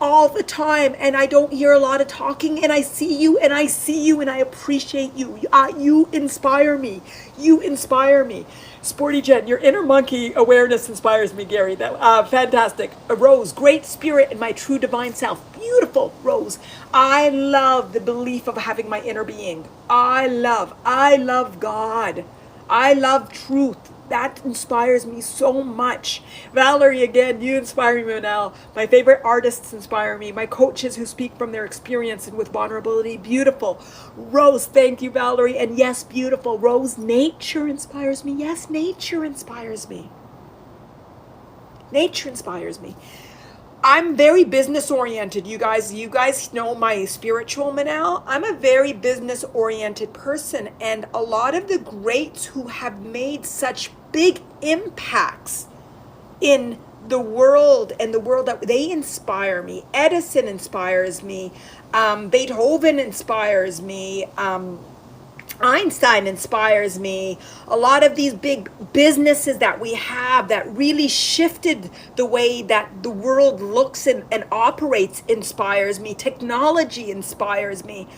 [SPEAKER 1] all the time, and I don't hear a lot of talking, and I see you, and I see you, and I appreciate you. You inspire me. You inspire me. Sporty Jen, your inner monkey awareness inspires me, Gary. That fantastic. Rose, great spirit and my true divine self. Beautiful, Rose. I love the belief of having my inner being. I love God. I love truth. That inspires me so much. Valerie, again, you inspire me, Manal. My favorite artists inspire me. My coaches who speak from their experience and with vulnerability. Beautiful. Rose, thank you, Valerie. And yes, beautiful. Rose, nature inspires me. Yes, nature inspires me. Nature inspires me. I'm very business oriented. You guys know my spiritual Manal. I'm a very business oriented person, and a lot of the greats who have made such big impacts in the world and the world that they inspire me. Edison inspires me. Beethoven inspires me. Einstein inspires me. A lot of these big businesses that we have that really shifted the way that the world looks and operates inspires me. Technology inspires me.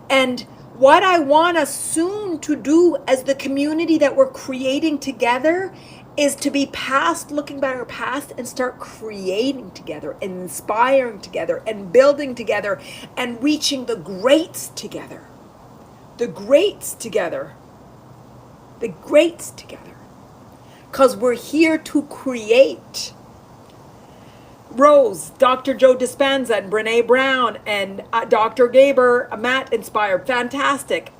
[SPEAKER 1] And what I want us soon to do as the community that we're creating together is to be past looking back our past and start creating together and inspiring together and building together and reaching the greats together. The greats together. The greats together. Because we're here to create. Rose, Dr. Joe Dispenza, and Brene Brown, and Dr. Gaber, Matt inspired. Fantastic.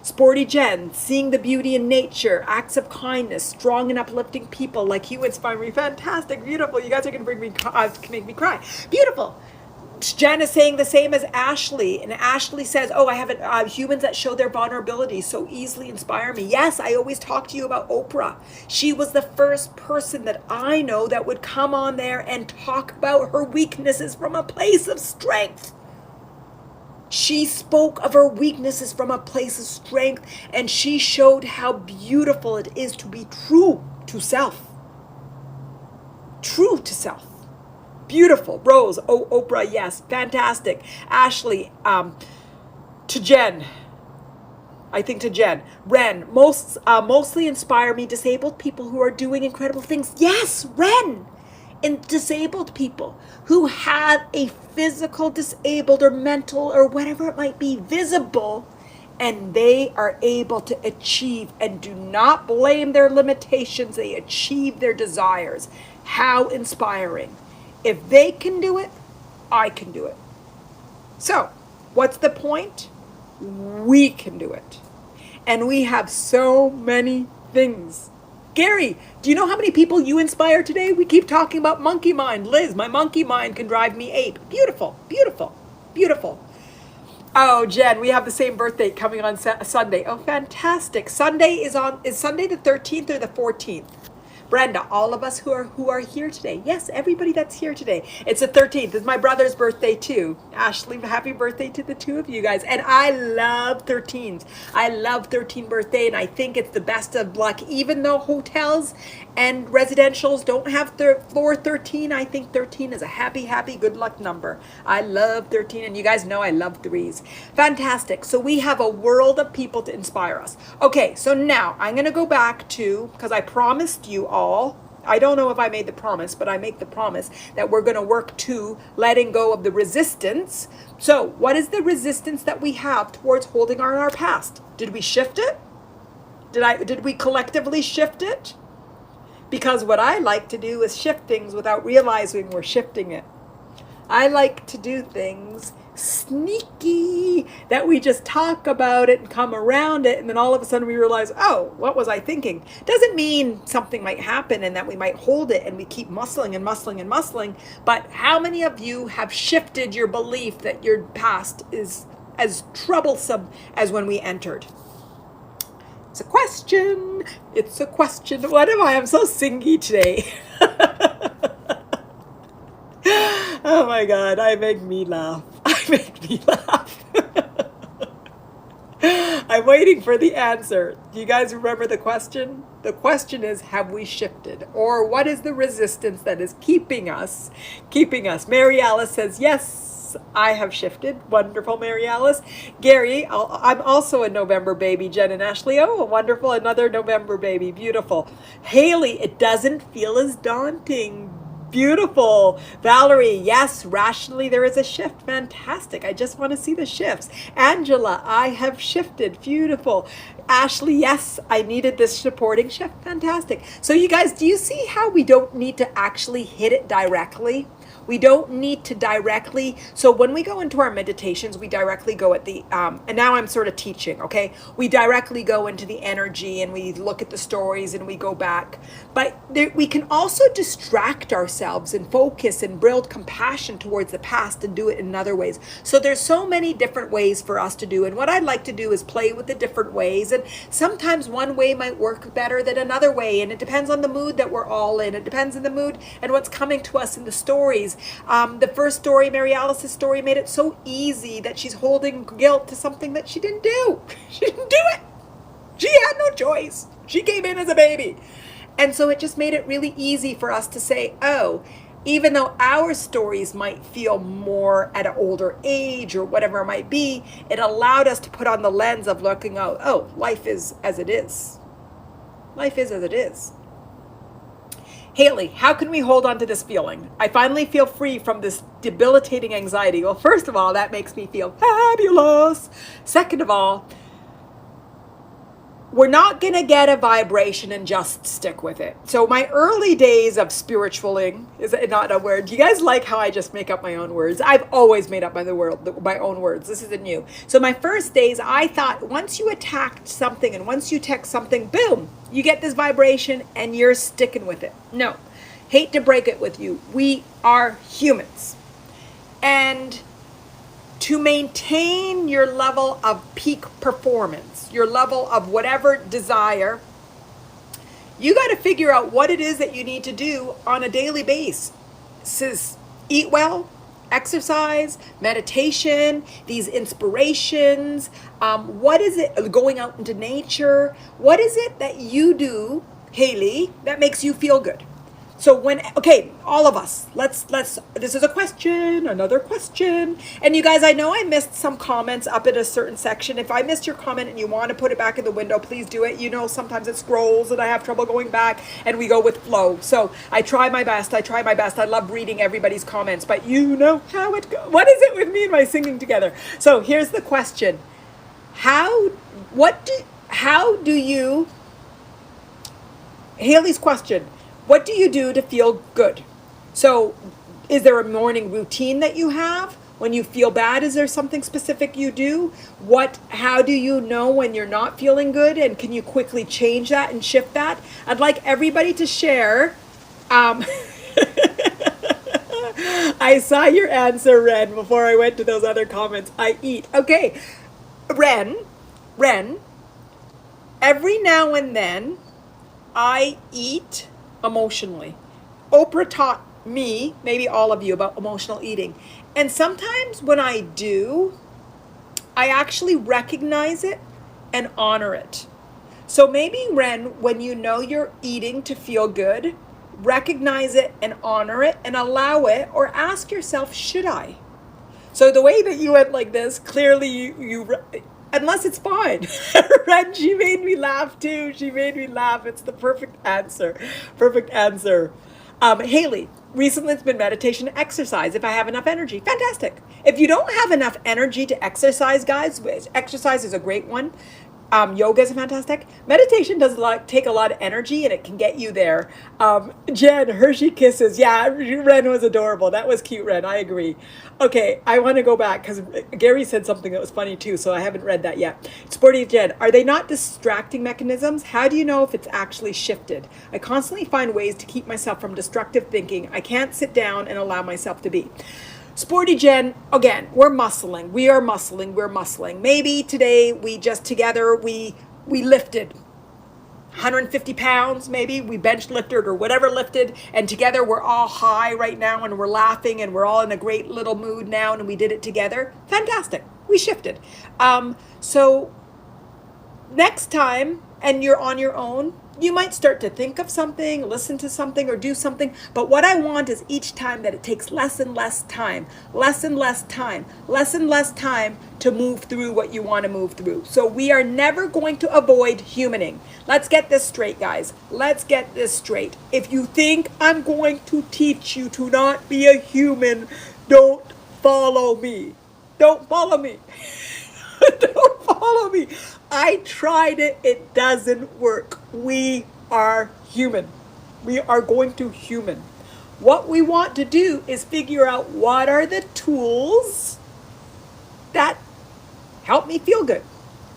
[SPEAKER 1] Sporty Jen, seeing the beauty in nature, acts of kindness, strong and uplifting people like you inspire me. Fantastic, beautiful. You guys are going to make me cry. Beautiful. Jen is saying the same as Ashley, and Ashley says, I have humans that show their vulnerability so easily inspire me. Yes, I always talk to you about Oprah. She was the first person that I know that would come on there and talk about her weaknesses from a place of strength. She spoke of her weaknesses from a place of strength, and she showed how beautiful it is to be true to self. true to self. Beautiful. Rose, oh, Oprah, yes, fantastic. Ashley, to Jen, I think to Jen. Ren, mostly inspire me disabled people who are doing incredible things. Yes, Ren. And disabled people who have a physical disabled or mental or whatever it might be visible, and they are able to achieve and do not blame their limitations. They achieve their desires. How inspiring. If they can do it, I can do it. So, what's the point? We can do it. And we have so many things. Gary, do you know how many people you inspire today? We keep talking about monkey mind. Liz, my monkey mind can drive me ape. Beautiful, beautiful, beautiful. Oh, Jen, we have the same birthday coming on Sunday. Oh, fantastic. Sunday is Sunday the 13th or the 14th? Brenda, all of us who are here today. Yes, everybody that's here today. It's the 13th. It's my brother's birthday too. Ashley, happy birthday to the two of you guys. And I love 13s. I love 13 birthday, and I think it's the best of luck. Even though hotels and residentials don't have floor 13, I think 13 is a happy, good luck number. I love 13, and you guys know I love threes. Fantastic. So we have a world of people to inspire us. Okay, so now I'm going to go back to, because I promised you all, I don't know if I made the promise, but I make the promise that we're going to work to letting go of the resistance. So what is the resistance that we have towards holding on our past? Did we shift it? Did we collectively shift it? Because what I like to do is shift things without realizing we're shifting it. I like to do things sneaky, that we just talk about it and come around it, and then all of a sudden we realize, oh, what was I thinking? Doesn't mean something might happen and that we might hold it and we keep muscling and muscling and muscling, but how many of you have shifted your belief that your past is as troublesome as when we entered? It's a question. It's a question. What am I? I'm so singy today. Oh my God, I make me laugh. Make me laugh. I'm waiting for the answer. Do you guys remember the question? The question is, have we shifted? Or what is the resistance that is keeping us? Mary Alice says, yes, I have shifted. Wonderful, Mary Alice. Gary, I'm also a November baby. Jen and Ashley, oh, wonderful, another November baby. Beautiful. Haley, it doesn't feel as daunting. Beautiful. Valerie, yes, rationally there is a shift. Fantastic. I just want to see the shifts. Angela, I have shifted. Beautiful. Ashley, yes, I needed this supporting shift. Fantastic. So you guys, do you see how we don't need to actually hit it directly? We don't need to directly. So when we go into our meditations, we directly go at the, and now I'm sort of teaching, okay? We directly go into the energy and we look at the stories and we go back. But we can also distract ourselves and focus and build compassion towards the past and do it in other ways. So there's so many different ways for us to do. And what I'd like to do is play with the different ways. And sometimes one way might work better than another way. And it depends on the mood that we're all in. It depends on the mood and what's coming to us in the stories. The first story, Mary Alice's story, made it so easy that she's holding guilt to something that she didn't do. She didn't do it. She had no choice. She came in as a baby. And so it just made it really easy for us to say, oh, even though our stories might feel more at an older age or whatever it might be, it allowed us to put on the lens of looking out, oh, life is as it is. Life is as it is. Haley, how can we hold on to this feeling? I finally feel free from this debilitating anxiety. Well, first of all, that makes me feel fabulous. Second of all, we're not going to get a vibration and just stick with it. So my early days of spiritualing, is it not a word? Do you guys like how I just make up my own words? I've always made up my own words. This isn't new. So my first days, I thought once you attacked something and once you text something, boom, you get this vibration and you're sticking with it. No, hate to break it with you. We are humans. And to maintain your level of peak performance, your level of whatever desire, you got to figure out what it is that you need to do on a daily basis. Eat well, exercise, meditation, these inspirations. What is it, going out into nature? What is it that you do, Haley, that makes you feel good? So when, okay, all of us, let's, this is a question, another question. And you guys, I know I missed some comments up in a certain section. If I missed your comment and you want to put it back in the window, please do it. You know, sometimes it scrolls and I have trouble going back, and we go with flow. So I try my best. I love reading everybody's comments, but you know how it goes. What is it with me and my singing together? So here's the question. Haley's question. What do you do to feel good? So is there a morning routine that you have? When you feel bad, is there something specific you do? How do you know when you're not feeling good? And can you quickly change that and shift that? I'd like everybody to share. I saw your answer, Ren, before I went to those other comments. I eat. Okay. Ren, every now and then I eat emotionally. Oprah taught me, maybe all of you, about emotional eating. And sometimes when I do, I actually recognize it and honor it. So maybe, Ren, when you know you're eating to feel good, recognize it and honor it and allow it, or ask yourself, should I? So the way that you went like this, clearly you unless it's fine. Ren, she made me laugh too. She made me laugh. It's the perfect answer. Perfect answer. Haley, recently it's been meditation and exercise. If I have enough energy, fantastic. If you don't have enough energy to exercise, guys, exercise is a great one. Yoga is fantastic. Meditation does take a lot of energy, and it can get you there. Jen, Hershey Kisses. Yeah, Ren was adorable. That was cute, Ren. I agree. Okay, I want to go back because Gary said something that was funny too, so I haven't read that yet. Sporty Jen, are they not distracting mechanisms? How do you know if it's actually shifted? I constantly find ways to keep myself from destructive thinking. I can't sit down and allow myself to be. Sporty Jen, again, we're muscling. We're muscling. Maybe today we just together, we lifted 150 pounds, maybe we bench lifted or whatever lifted, and together we're all high right now and we're laughing and we're all in a great little mood now, and we did it together. Fantastic. We shifted. So next time, and you're on your own, you might start to think of something, listen to something, or do something. But what I want is each time that it takes less and less time to move through what you want to move through. So we are never going to avoid humaning. Let's get this straight, guys. Let's get this straight. If you think I'm going to teach you to not be a human, don't follow me. Don't follow me. Don't follow me. I tried it. It doesn't work. We are human. We are going to human. What we want to do is figure out what are the tools that help me feel good,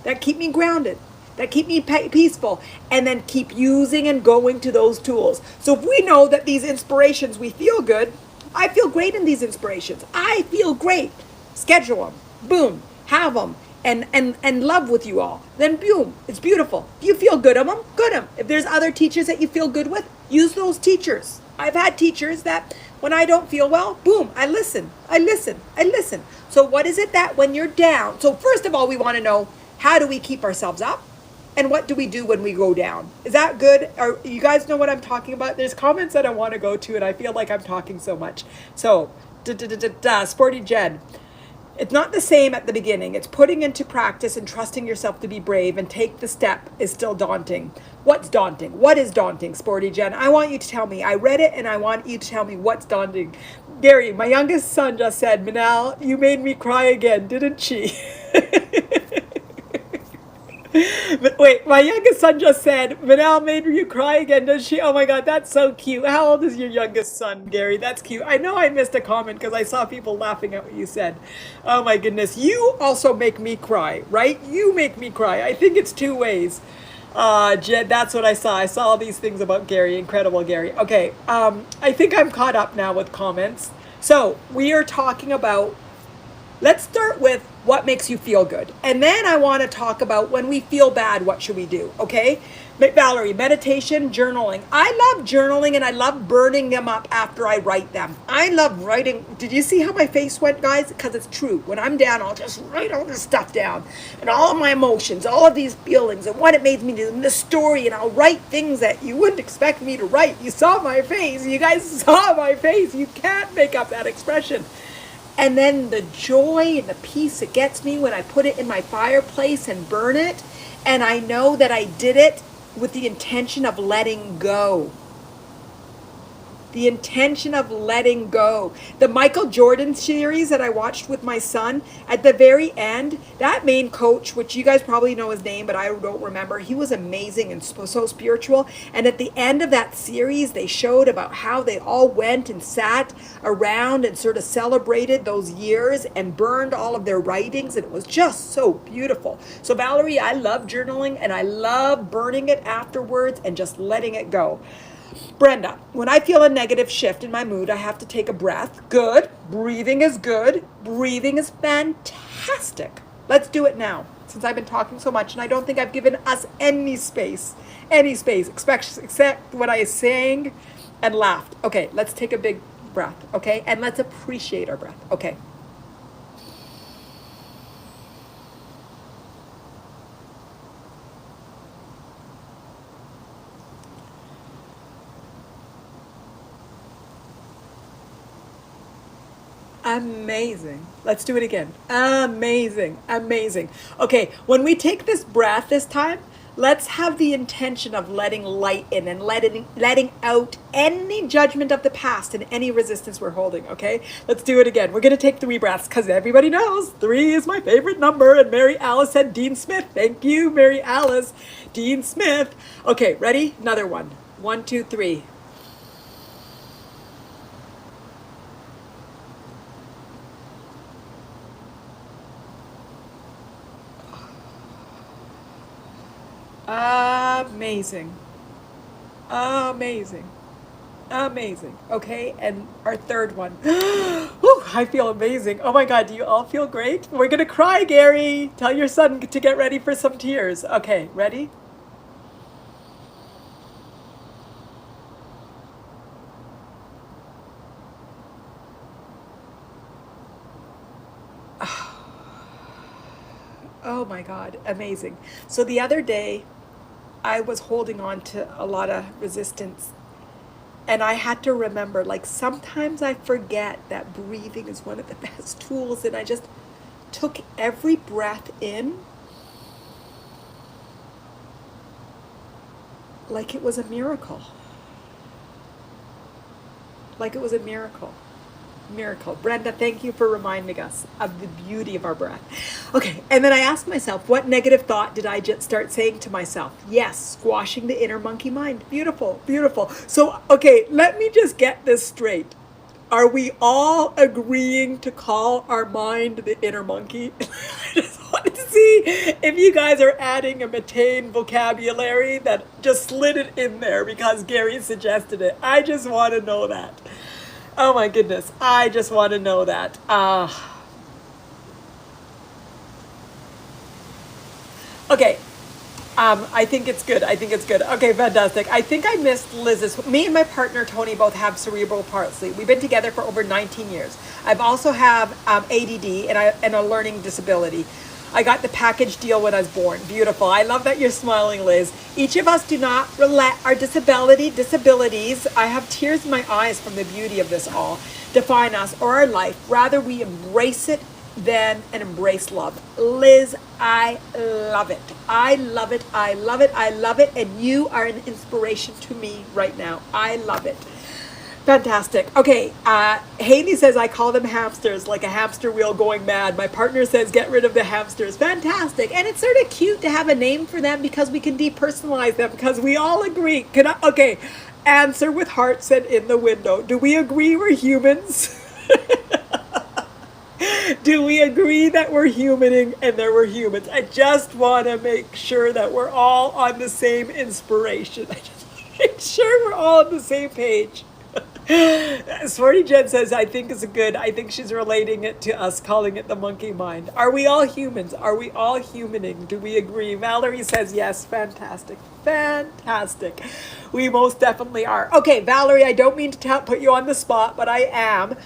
[SPEAKER 1] that keep me grounded, that keep me peaceful, and then keep using and going to those tools. So if we know that these inspirations, we feel good, I feel great in these inspirations. I feel great. Schedule them. Boom. Have them. And love with you all. Then boom, it's beautiful. If you feel good on them, good on them. If there's other teachers that you feel good with, use those teachers. I've had teachers that when I don't feel well, boom, I listen. So what is it that when you're down? So first of all, we want to know, how do we keep ourselves up? And what do we do when we go down? Is that good? Or you guys know what I'm talking about? There's comments that I want to go to, and I feel like I'm talking so much. So, Sporty Jen. It's not the same at the beginning. It's putting into practice and trusting yourself to be brave and take the step is still daunting. What's daunting? What is daunting, Sporty Jen? I want you to tell me. I read it and I want you to tell me what's daunting. Gary, my youngest son just said, Manal, you made me cry again, didn't she? Wait, my youngest son just said, Manal made you cry again, does she? Oh my God, that's so cute. How old is your youngest son, Gary? That's cute. I know I missed a comment because I saw people laughing at what you said. Oh my goodness. You also make me cry, right? You make me cry. I think it's two ways. Jed, that's what I saw. I saw all these things about Gary. Incredible, Gary. Okay, I think I'm caught up now with comments. So we are talking about let's start with what makes you feel good. And then I want to talk about when we feel bad, what should we do? Okay. Valerie, meditation, journaling. I love journaling and I love burning them up after I write them. I love writing. Did you see how my face went, guys? Because it's true. When I'm down, I'll just write all this stuff down and all of my emotions, all of these feelings and what it made me do in the story. And I'll write things that you wouldn't expect me to write. You saw my face. You guys saw my face. You can't make up that expression. And then the joy and the peace it gets me when I put it in my fireplace and burn it. And I know that I did it with the intention of letting go. The intention of letting go. The Michael Jordan series that I watched with my son, at the very end, that main coach, which you guys probably know his name, but I don't remember, he was amazing and so spiritual. And at the end of that series, they showed about how they all went and sat around and sort of celebrated those years and burned all of their writings. And it was just so beautiful. So Valerie, I love journaling and I love burning it afterwards and just letting it go. Brenda, when I feel a negative shift in my mood, I have to take a breath. Good. Breathing is good. Breathing is fantastic. Let's do it now, since I've been talking so much, and I don't think I've given us any space, except when I sang and laughed. Okay, let's take a big breath, okay? And let's appreciate our breath, okay? Amazing. Let's do it again. Amazing. Amazing. Okay, when we take this breath this time, let's have the intention of letting light in and letting out any judgment of the past and any resistance we're holding, okay? Let's do it again. We're going to take 3 breaths because everybody knows 3 is my favorite number. And Mary Alice said Dean Smith. Thank you, Mary Alice. Dean Smith. Okay, ready? Another one. 1, 2, 3. Amazing. Amazing. Amazing. Okay, and our third one. Whew, I feel amazing. Oh my God, do you all feel great? We're gonna cry, Gary. Tell your son to get ready for some tears. Okay, ready? Oh my God, amazing. So the other day, I was holding on to a lot of resistance. And I had to remember, like, sometimes I forget that breathing is one of the best tools. And I just took every breath in like it was a miracle. Like it was a miracle. Miracle. Brenda, thank you for reminding us of the beauty of our breath. Okay, and then I asked myself, what negative thought did I just start saying to myself? Yes, squashing the inner monkey mind. Beautiful, beautiful. So, okay, let me just get this straight. Are we all agreeing to call our mind the inner monkey? I just wanted to see if you guys are adding a Mattain vocabulary that just slid it in there because Gary suggested it. I just want to know that. Oh my goodness, I just want to know that. Okay, I think it's good. I think it's good. Okay, fantastic. I think I missed Liz's. Me and my partner, Tony, both have cerebral palsy. We've been together for over 19 years. I've also have ADD and a learning disability. I got the package deal when I was born. Beautiful. I love that you're smiling, Liz. Each of us do not let our disabilities, I have tears in my eyes from the beauty of this all, define us or our life. Rather, we embrace it then and embrace love. Liz, I love it. I love it. I love it. I love it. And you are an inspiration to me right now. I love it. Fantastic. Okay, Haley says I call them hamsters, like a hamster wheel going mad. My partner says get rid of the hamsters. Fantastic. And it's sort of cute to have a name for them because we can depersonalize them because we all agree. Okay, answer with heart said in the window. Do we agree we're humans? Do we agree that we're humaning and that we're humans? I just want to make sure that we're all on the same inspiration. I just want to make sure we're all on the same page. Sporty Jen says, I think is good. I think she's relating it to us, calling it the monkey mind. Are we all humans? Are we all humaning? Do we agree? Valerie says, yes. Fantastic. Fantastic. We most definitely are. Okay, Valerie, I don't mean to put you on the spot, but I am.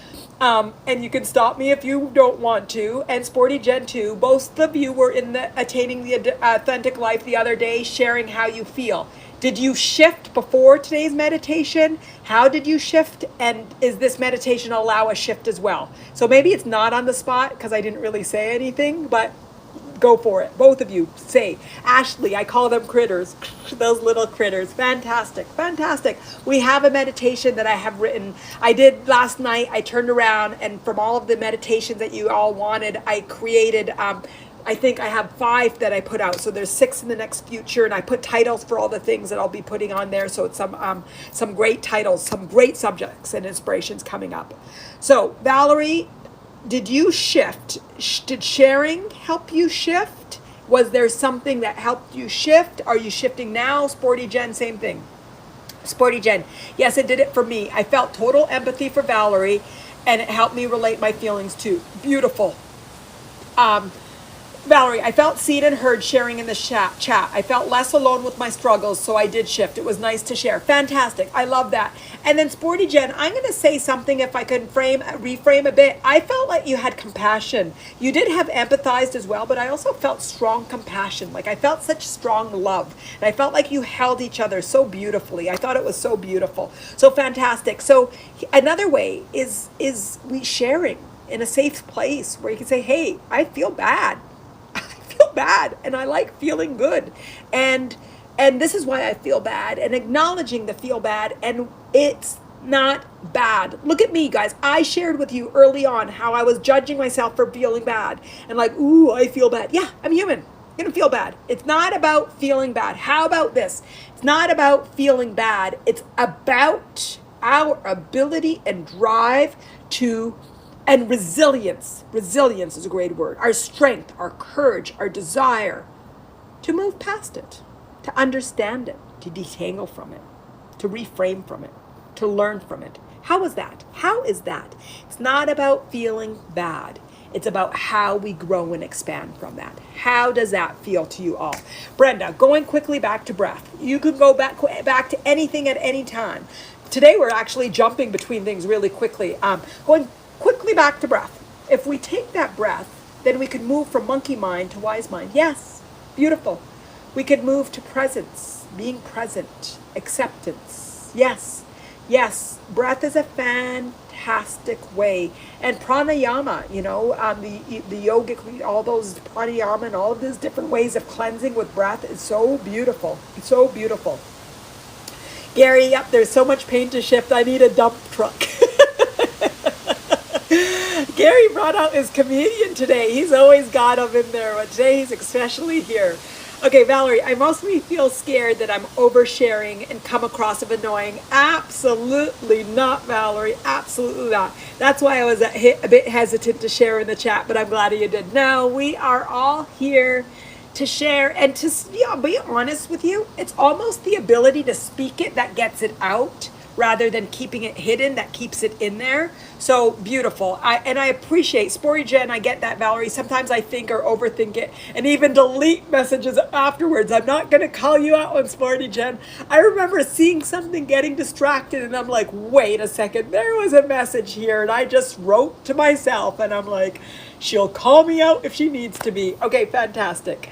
[SPEAKER 1] And you can stop me if you don't want to. And Sporty Jen too. Both of you were in the Attaining the Authentic Life the other day, sharing how you feel. Did you shift before today's meditation? How did you shift? And is this meditation allow a shift as well? So maybe it's not on the spot because I didn't really say anything, but go for it. Both of you say. Ashley, I call them critters. Those little critters. Fantastic. Fantastic. We have a meditation that I have written. I did last night. I turned around and from all of the meditations that you all wanted, I created I think I have 5 that I put out. So there's 6 in the next future, and I put titles for all the things that I'll be putting on there. So it's some great titles, some great subjects and inspirations coming up. So Valerie, did you shift? Did sharing help you shift? Was there something that helped you shift? Are you shifting now? Sporty Jen, same thing. Sporty Jen, yes, it did it for me. I felt total empathy for Valerie, and it helped me relate my feelings too. Beautiful. Valerie, I felt seen and heard sharing in the chat. I felt less alone with my struggles, so I did shift. It was nice to share. Fantastic. I love that. And then Sporty Jen, I'm going to say something if I can reframe a bit. I felt like you had compassion. You did have empathized as well, but I also felt strong compassion. Like I felt such strong love. And I felt like you held each other so beautifully. I thought it was so beautiful. So fantastic. So another way is we sharing in a safe place where you can say, hey, I feel bad. Bad and I like feeling good, and this is why I feel bad, and acknowledging the feel bad, and it's not bad. Look at me, guys. I shared with you early on how I was judging myself for feeling bad and like, ooh, I feel bad. Yeah, I'm human. I'm gonna feel bad. It's not about feeling bad. How about this? It's not about feeling bad. It's about our ability and drive to and resilience. Resilience is a great word. Our strength, our courage, our desire to move past it, to understand it, to detangle from it, to reframe from it, to learn from it. How is that? How is that? It's not about feeling bad. It's about how we grow and expand from that. How does that feel to you all? Brenda, going quickly back to breath. You can go back to anything at any time. Today we're actually jumping between things really quickly. Going quickly back to breath. If we take that breath, then we can move from monkey mind to wise mind. Yes, beautiful. We could move to presence, being present, acceptance. Yes, yes. Breath is a fantastic way. And pranayama, the yogic, all those pranayama and all of those different ways of cleansing with breath is so beautiful. It's so beautiful. Gary, yep, there's so much pain to shift. I need a dump truck. Gary brought out his comedian today. He's always got him in there, but today he's especially here. Okay, Valerie, I mostly feel scared that I'm oversharing and come across as annoying. Absolutely not, Valerie. Absolutely not. That's why I was a bit hesitant to share in the chat, but I'm glad you did. No, we are all here to share and to be honest with you. It's almost the ability to speak it that gets it out, rather than keeping it hidden that keeps it in there. So beautiful. I appreciate Sporty Jen. I get that, Valerie. Sometimes I think or overthink it and even delete messages afterwards. I'm not going to call you out on Sporty Jen. I remember seeing something, getting distracted, and I'm like, wait a second, there was a message here, and I just wrote to myself, and I'm like, she'll call me out if she needs to be. Okay, fantastic.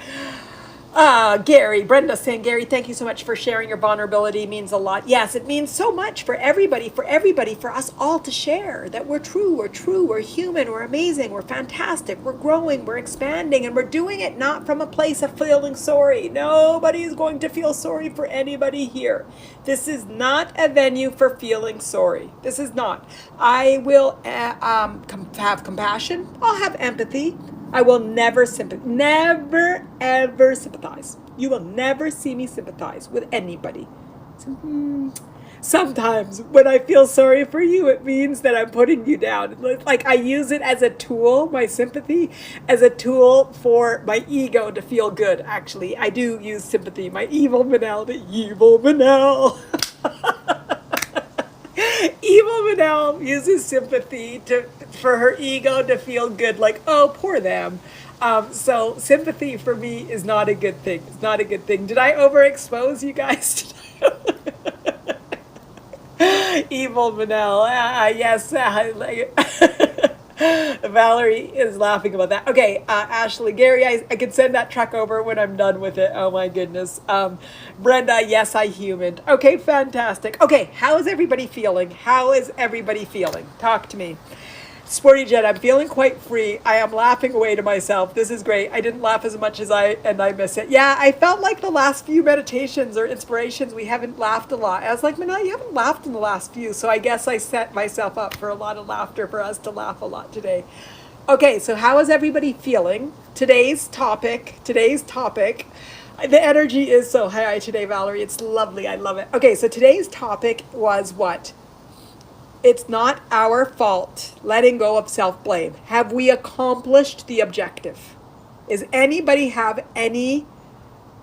[SPEAKER 1] Gary, Brenda saying, Gary, thank you so much for sharing your vulnerability. It means a lot. Yes, it means so much for everybody, for us all to share that we're true, we're human, we're amazing, we're fantastic, we're growing, we're expanding, and we're doing it not from a place of feeling sorry. Nobody is going to feel sorry for anybody here. This is not a venue for feeling sorry. This is not. I will have compassion. I'll have empathy. I will never ever sympathize. You will never see me sympathize with anybody. Sometimes when I feel sorry for you, it means that I'm putting you down. Like I use it as a tool, my sympathy, as a tool for my ego to feel good. Actually, I do use sympathy. My evil Manal, the evil Manal. Evil Manal uses sympathy for her ego to feel good, like, oh, poor them. So sympathy for me is not a good thing. It's not a good thing. Did I overexpose you guys? Evil Manal. Yes. Valerie is laughing about that. Okay, Ashley, Gary, I can send that truck over when I'm done with it. Oh my goodness. Brenda, yes, I humaned. Okay, fantastic. Okay, how is everybody feeling? How is everybody feeling? Talk to me. Sporty Jet, I'm feeling quite free. I am laughing away to myself. This is great. I didn't laugh as much as I miss it. Yeah, I felt like the last few meditations or inspirations, we haven't laughed a lot. I was like, Manal, you haven't laughed in the last few. So I guess I set myself up for a lot of laughter for us to laugh a lot today. Okay, so how is everybody feeling? Today's topic, the energy is so high today, Valerie. It's lovely. I love it. Okay, so today's topic was what? It's not our fault. Letting go of self-blame. Have we accomplished the objective? Is anybody have any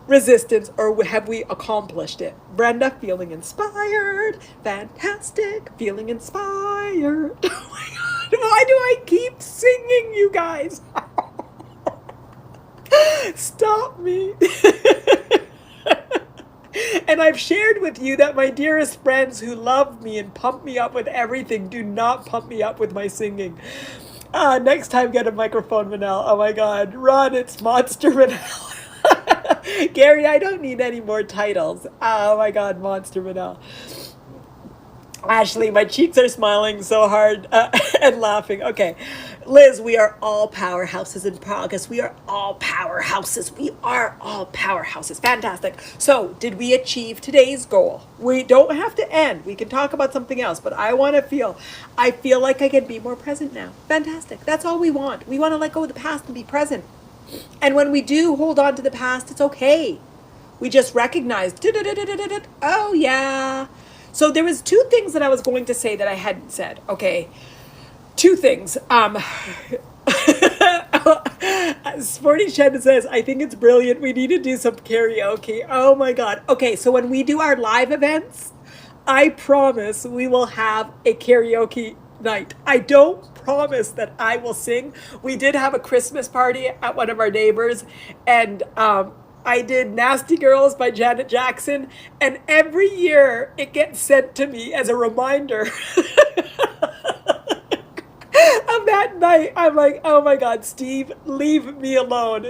[SPEAKER 1] resistance, or have we accomplished it? Brenda, feeling inspired. Fantastic. Feeling inspired. Oh my God. Why do I keep singing, you guys? Stop me. And I've shared with you that my dearest friends who love me and pump me up with everything do not pump me up with my singing. Next time, get a microphone, Manal. Oh my God. Run, it's Monster Manal. Gary, I don't need any more titles. Oh my God, Monster Manal. Ashley, my cheeks are smiling so hard and laughing. Okay. Liz, we are all powerhouses in progress. We are all powerhouses. We are all powerhouses. Fantastic. So, did we achieve today's goal? We don't have to end. We can talk about something else, but I feel like I can be more present now. Fantastic. That's all we want. We want to let go of the past and be present. And when we do hold on to the past, it's okay. We just recognize, oh yeah. So there was two things that I was going to say that I hadn't said. Okay. Two things. Sporty Shed says, I think it's brilliant. We need to do some karaoke. Oh my God. Okay, so when we do our live events, I promise we will have a karaoke night. I don't promise that I will sing. We did have a Christmas party at one of our neighbors, and I did Nasty Girls by Janet Jackson, and every year it gets sent to me as a reminder of that night. I'm like, oh my God, Steve, leave me alone.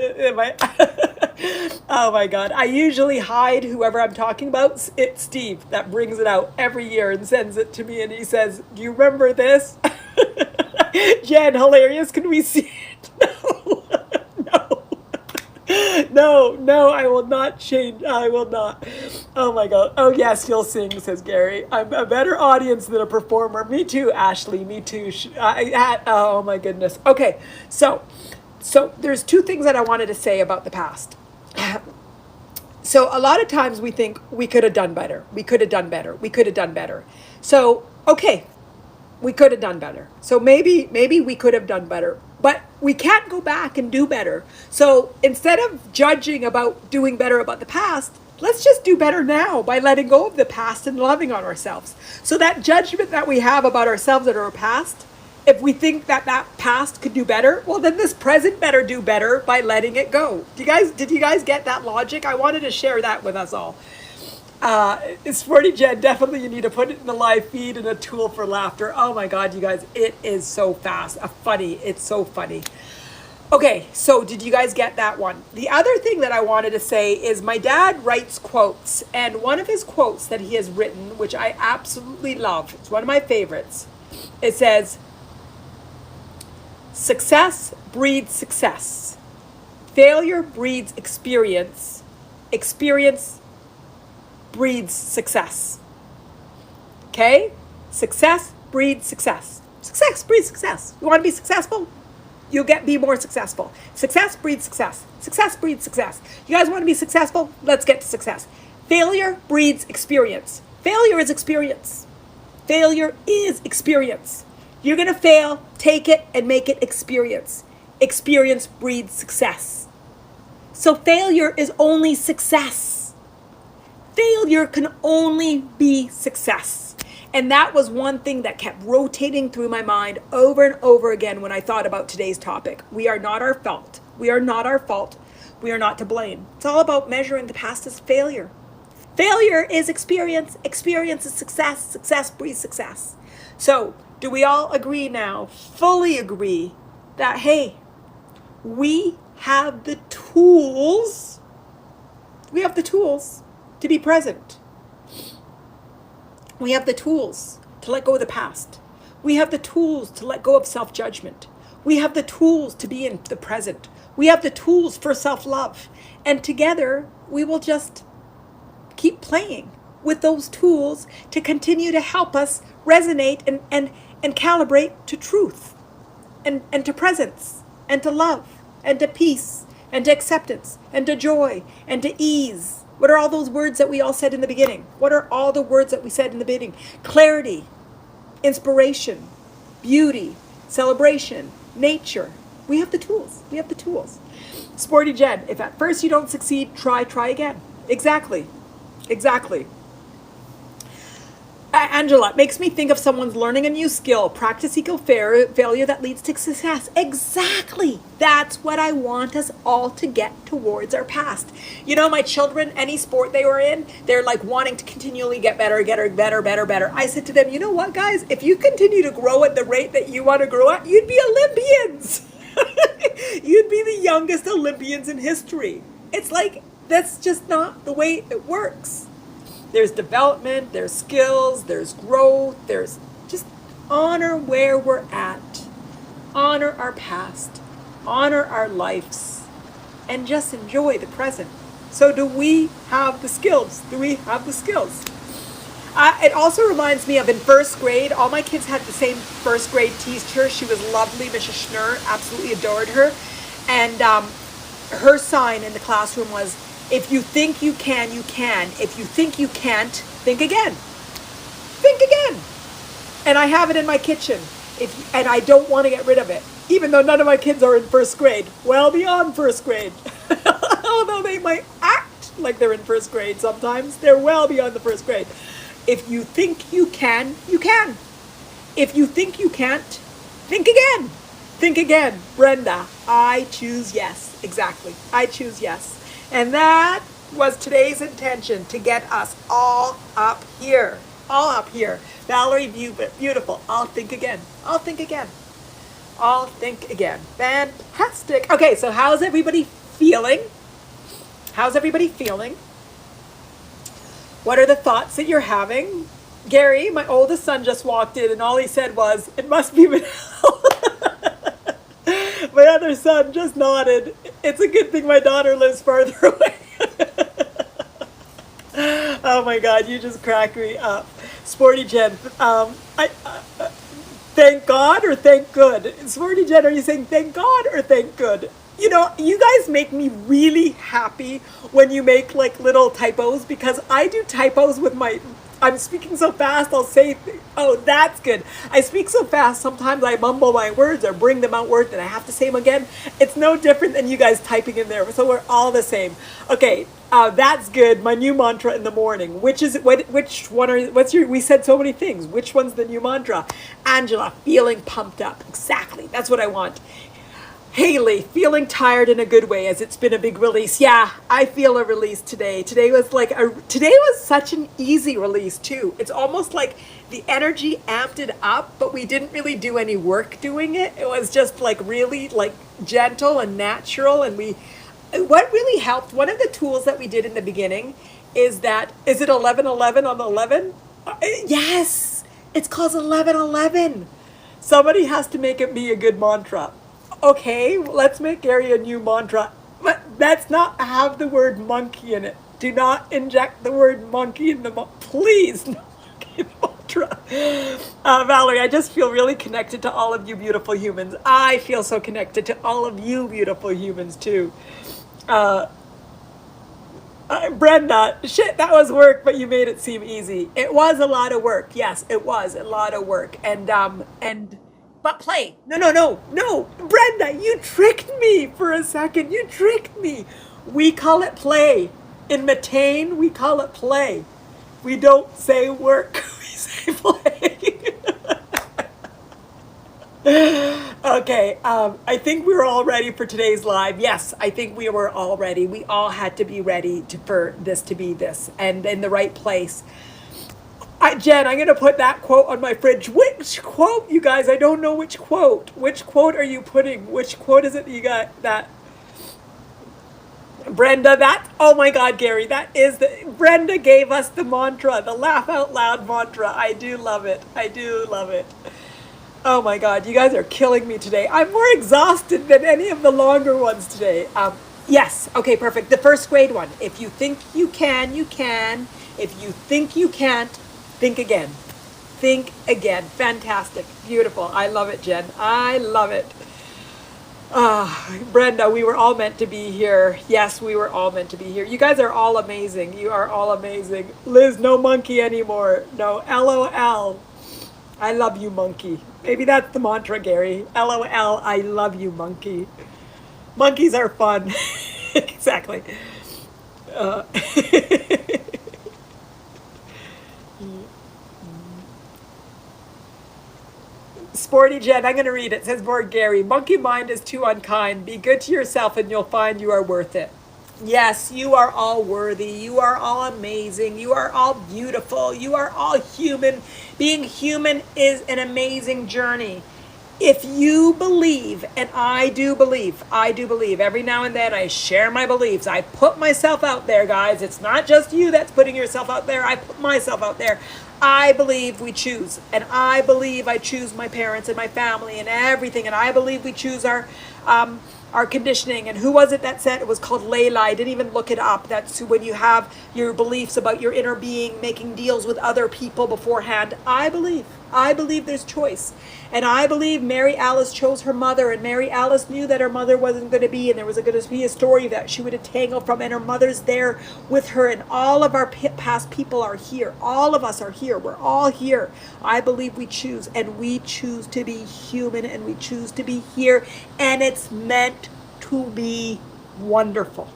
[SPEAKER 1] Oh my God. I usually hide whoever I'm talking about. It's Steve that brings it out every year and sends it to me, and he says, do you remember this? Jen, hilarious. Can we see it? No. No, I will not change. I will not. Oh my God. Oh yes, you'll sing, says Gary. I'm a better audience than a performer. Me too, Ashley. Me too. Oh my goodness. Okay, so there's two things that I wanted to say about the past. So a lot of times we think we could have done better. We could have done better. We could have done better. So, okay, we could have done better. So maybe we could have done better, but we can't go back and do better. So instead of judging about doing better about the past, let's just do better now by letting go of the past and loving on ourselves. So that judgment that we have about ourselves and our past, if we think that past could do better, well then this present better do better by letting it go. Did you guys get that logic? I wanted to share that with us all. Sporty Jen, definitely you need to put it in the live feed and a tool for laughter. Oh my God, you guys, it is so fast. It's so funny. Okay, so did you guys get that one? The other thing that I wanted to say is my dad writes quotes, and one of his quotes that he has written, which I absolutely love, it's one of my favorites. It says, success breeds success. Failure breeds experience. Experience breeds success. Okay? Success breeds success. Success breeds success. You want to be successful? You'll be more successful. Success breeds success. Success breeds success. You guys want to be successful? Let's get to success. Failure breeds experience. Failure is experience. Failure is experience. You're going to fail, take it, and make it experience. Experience breeds success. So failure is only success. Failure can only be success. And that was one thing that kept rotating through my mind over and over again when I thought about today's topic. We are not our fault. We are not our fault. We are not to blame. It's all about measuring the past as failure. Failure is experience. Experience is success. Success breeds success. So, do we all agree now, fully agree, that, hey, we have the tools, to be present. We have the tools to let go of the past. We have the tools to let go of self-judgment. We have the tools to be in the present. We have the tools for self-love. And together, we will just keep playing with those tools to continue to help us resonate and calibrate to truth and to presence and to love and to peace and to acceptance and to joy and to ease. What are all those words that we all said in the beginning? What are all the words that we said in the beginning? Clarity, inspiration, beauty, celebration, nature. We have the tools. We have the tools. Sporty Jen, if at first you don't succeed, try again. Exactly. Angela, it makes me think of someone's learning a new skill. Practice equals failure that leads to success. Exactly. That's what I want us all to get towards our past. You know, my children, any sport they were in, they're like wanting to continually get better. I said to them, you know what, guys? If you continue to grow at the rate that you want to grow at, you'd be Olympians. You'd be the youngest Olympians in history. It's like, that's just not the way it works. There's development, there's skills, there's growth, there's just honor where we're at, honor our past, honor our lives, and just enjoy the present. So do we have the skills? Do we have the skills? It also reminds me of in first grade, all my kids had the same first grade teacher. She was lovely, Mrs. Schnur, absolutely adored her. And her sign in the classroom was, if you think you can, you can. If you think you can't, think again. Think again. And I have it in my kitchen. And I don't want to get rid of it, even though none of my kids are in first grade. Well beyond first grade. Although they might act like they're in first grade sometimes, they're well beyond the first grade. If you think you can, you can. If you think you can't, think again. Think again. Brenda, I choose yes. Exactly. I choose yes. And that was today's intention, to get us all up here. All up here. Valerie, beautiful. I'll think again. I'll think again. I'll think again. Fantastic. Okay, so how's everybody feeling? How's everybody feeling? What are the thoughts that you're having? Gary, my oldest son, just walked in and all he said was, it must be Manal. My other son just nodded. It's a good thing my daughter lives farther away. Oh my God, you just crack me up. Sporty Jen, thank God or thank good? Sporty Jen, are you saying thank God or thank good? You know, you guys make me really happy when you make like little typos, because I do typos with I'm speaking so fast, I'll say, oh, that's good. I speak so fast, sometimes I mumble my words or bring them out words and I have to say them again. It's no different than you guys typing in there, so we're all the same. Okay, that's good, my new mantra in the morning. Which one we said so many things. Which one's the new mantra? Angela, feeling pumped up. Exactly, that's what I want. Haley, feeling tired in a good way as it's been a big release. Yeah, I feel a release today. Today was such an easy release too. It's almost like the energy amped it up, but we didn't really do any work doing it. It was just like really like gentle and natural. And what really helped, one of the tools that we did in the beginning is it 11:11 on the 11? Yes, it's called 11:11. Somebody has to make it be a good mantra. Okay, let's make Gary a new mantra, but let's not have the word monkey in it. Do not inject the word monkey in the please, no monkey in the mantra. Valerie, I just feel really connected to all of you beautiful humans. I feel so connected to all of you beautiful humans too. Brenda, shit, that was work, but you made it seem easy. It was a lot of work. Yes, it was a lot of work. But play. No. Brenda, you tricked me for a second. You tricked me. We call it play. In Mattain, we call it play. We don't say work. We games I play. Okay, I think we were all ready for today's live. Yes, I think we were all ready. We all had to be ready for this to be this and in the right place. Jen, I'm going to put that quote on my fridge. Which quote, you guys? I don't know which quote. Which quote are you putting? Which quote is it you got that? Brenda, oh my God, Gary, Brenda gave us the mantra, the laugh out loud mantra. I do love it. I do love it. Oh my God, you guys are killing me today. I'm more exhausted than any of the longer ones today. Yes, okay, perfect. The first grade one. If you think you can, you can. If you think you can't, think again. Think again. Fantastic. Beautiful. I love it, Jen. I love it. Brenda, we were all meant to be here. Yes, we were all meant to be here. You guys are all amazing. You are all amazing. Liz, no monkey anymore. No, LOL. I love you, monkey. Maybe that's the mantra, Gary. LOL, I love you, monkey. Monkeys are fun. Exactly. Sporty Jen, I'm going to read it. It says, more Gary, monkey mind is too unkind. Be good to yourself and you'll find you are worth it. Yes, you are all worthy. You are all amazing. You are all beautiful. You are all human. Being human is an amazing journey. If you believe, and I do believe, every now and then I share my beliefs. I put myself out there, guys. It's not just you that's putting yourself out there. I put myself out there. I believe we choose, and I believe I choose my parents and my family and everything, and I believe we choose our conditioning. And who was it that said, it was called Layla, I didn't even look it up, that's when you have your beliefs about your inner being, making deals with other people beforehand. I believe there's choice. And I believe Mary Alice chose her mother, and Mary Alice knew that her mother wasn't going to be, and there was going to be a story that she would entangle from, and her mother's there with her, and all of our past people are here. All of us are here. We're all here. I believe we choose, and we choose to be human, and we choose to be here, and it's meant to be wonderful.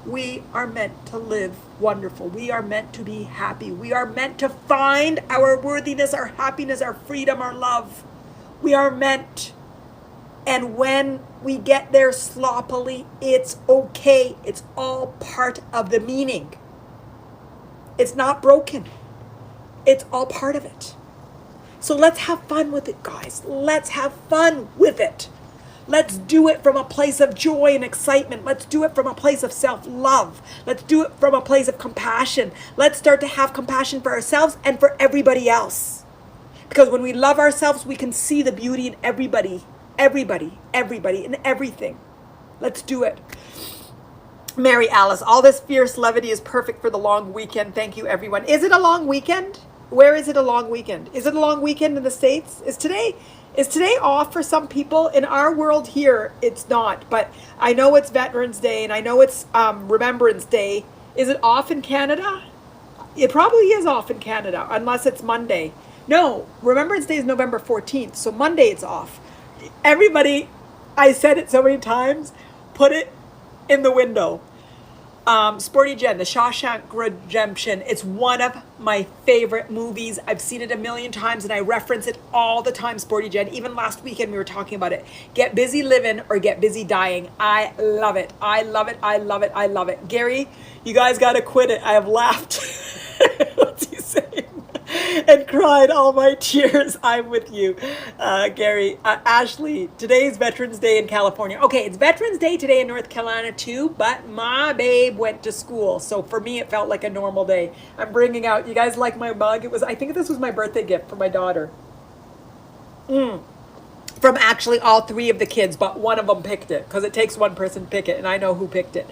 [SPEAKER 1] We are meant to live wonderful. We are meant to be happy. We are meant to find our worthiness, our happiness, our freedom, our love. We are meant. And when we get there sloppily, it's okay. It's all part of the meaning. It's not broken. It's all part of it. So let's have fun with it, guys. Let's have fun with it. Let's do it from a place of joy and excitement. Let's do it from a place of self-love. Let's do it from a place of compassion. Let's start to have compassion for ourselves and for everybody else. Because when we love ourselves, we can see the beauty in everybody, in everything. Let's do it. Mary Alice, all this fierce levity is perfect for the long weekend. Thank you, everyone. Is it a long weekend? Where is it a long weekend? Is it a long weekend in the States? Is today off for some people? In our world here, it's not. But I know it's Veterans Day, and I know it's Remembrance Day. Is it off in Canada? It probably is off in Canada, unless it's Monday. No, Remembrance Day is November 14th, so Monday it's off. Everybody, I said it so many times, put it in the window. Sporty Jen, The Shawshank Redemption. It's one of my favorite movies. I've seen it a million times and I reference it all the time, Sporty Jen. Even last weekend we were talking about it. Get busy living or get busy dying. I love it. I love it. I love it. I love it. Gary, you guys got to quit it. I have laughed. What's he saying? And cried all my tears. I'm with you, Gary. Ashley, today's Veterans Day in California. Okay, it's Veterans Day today in North Carolina too, but my babe went to school. So for me, it felt like a normal day. I'm bringing out, you guys like my mug? I think this was my birthday gift for my daughter. From actually all three of the kids, but one of them picked it because it takes one person to pick it, and I know who picked it.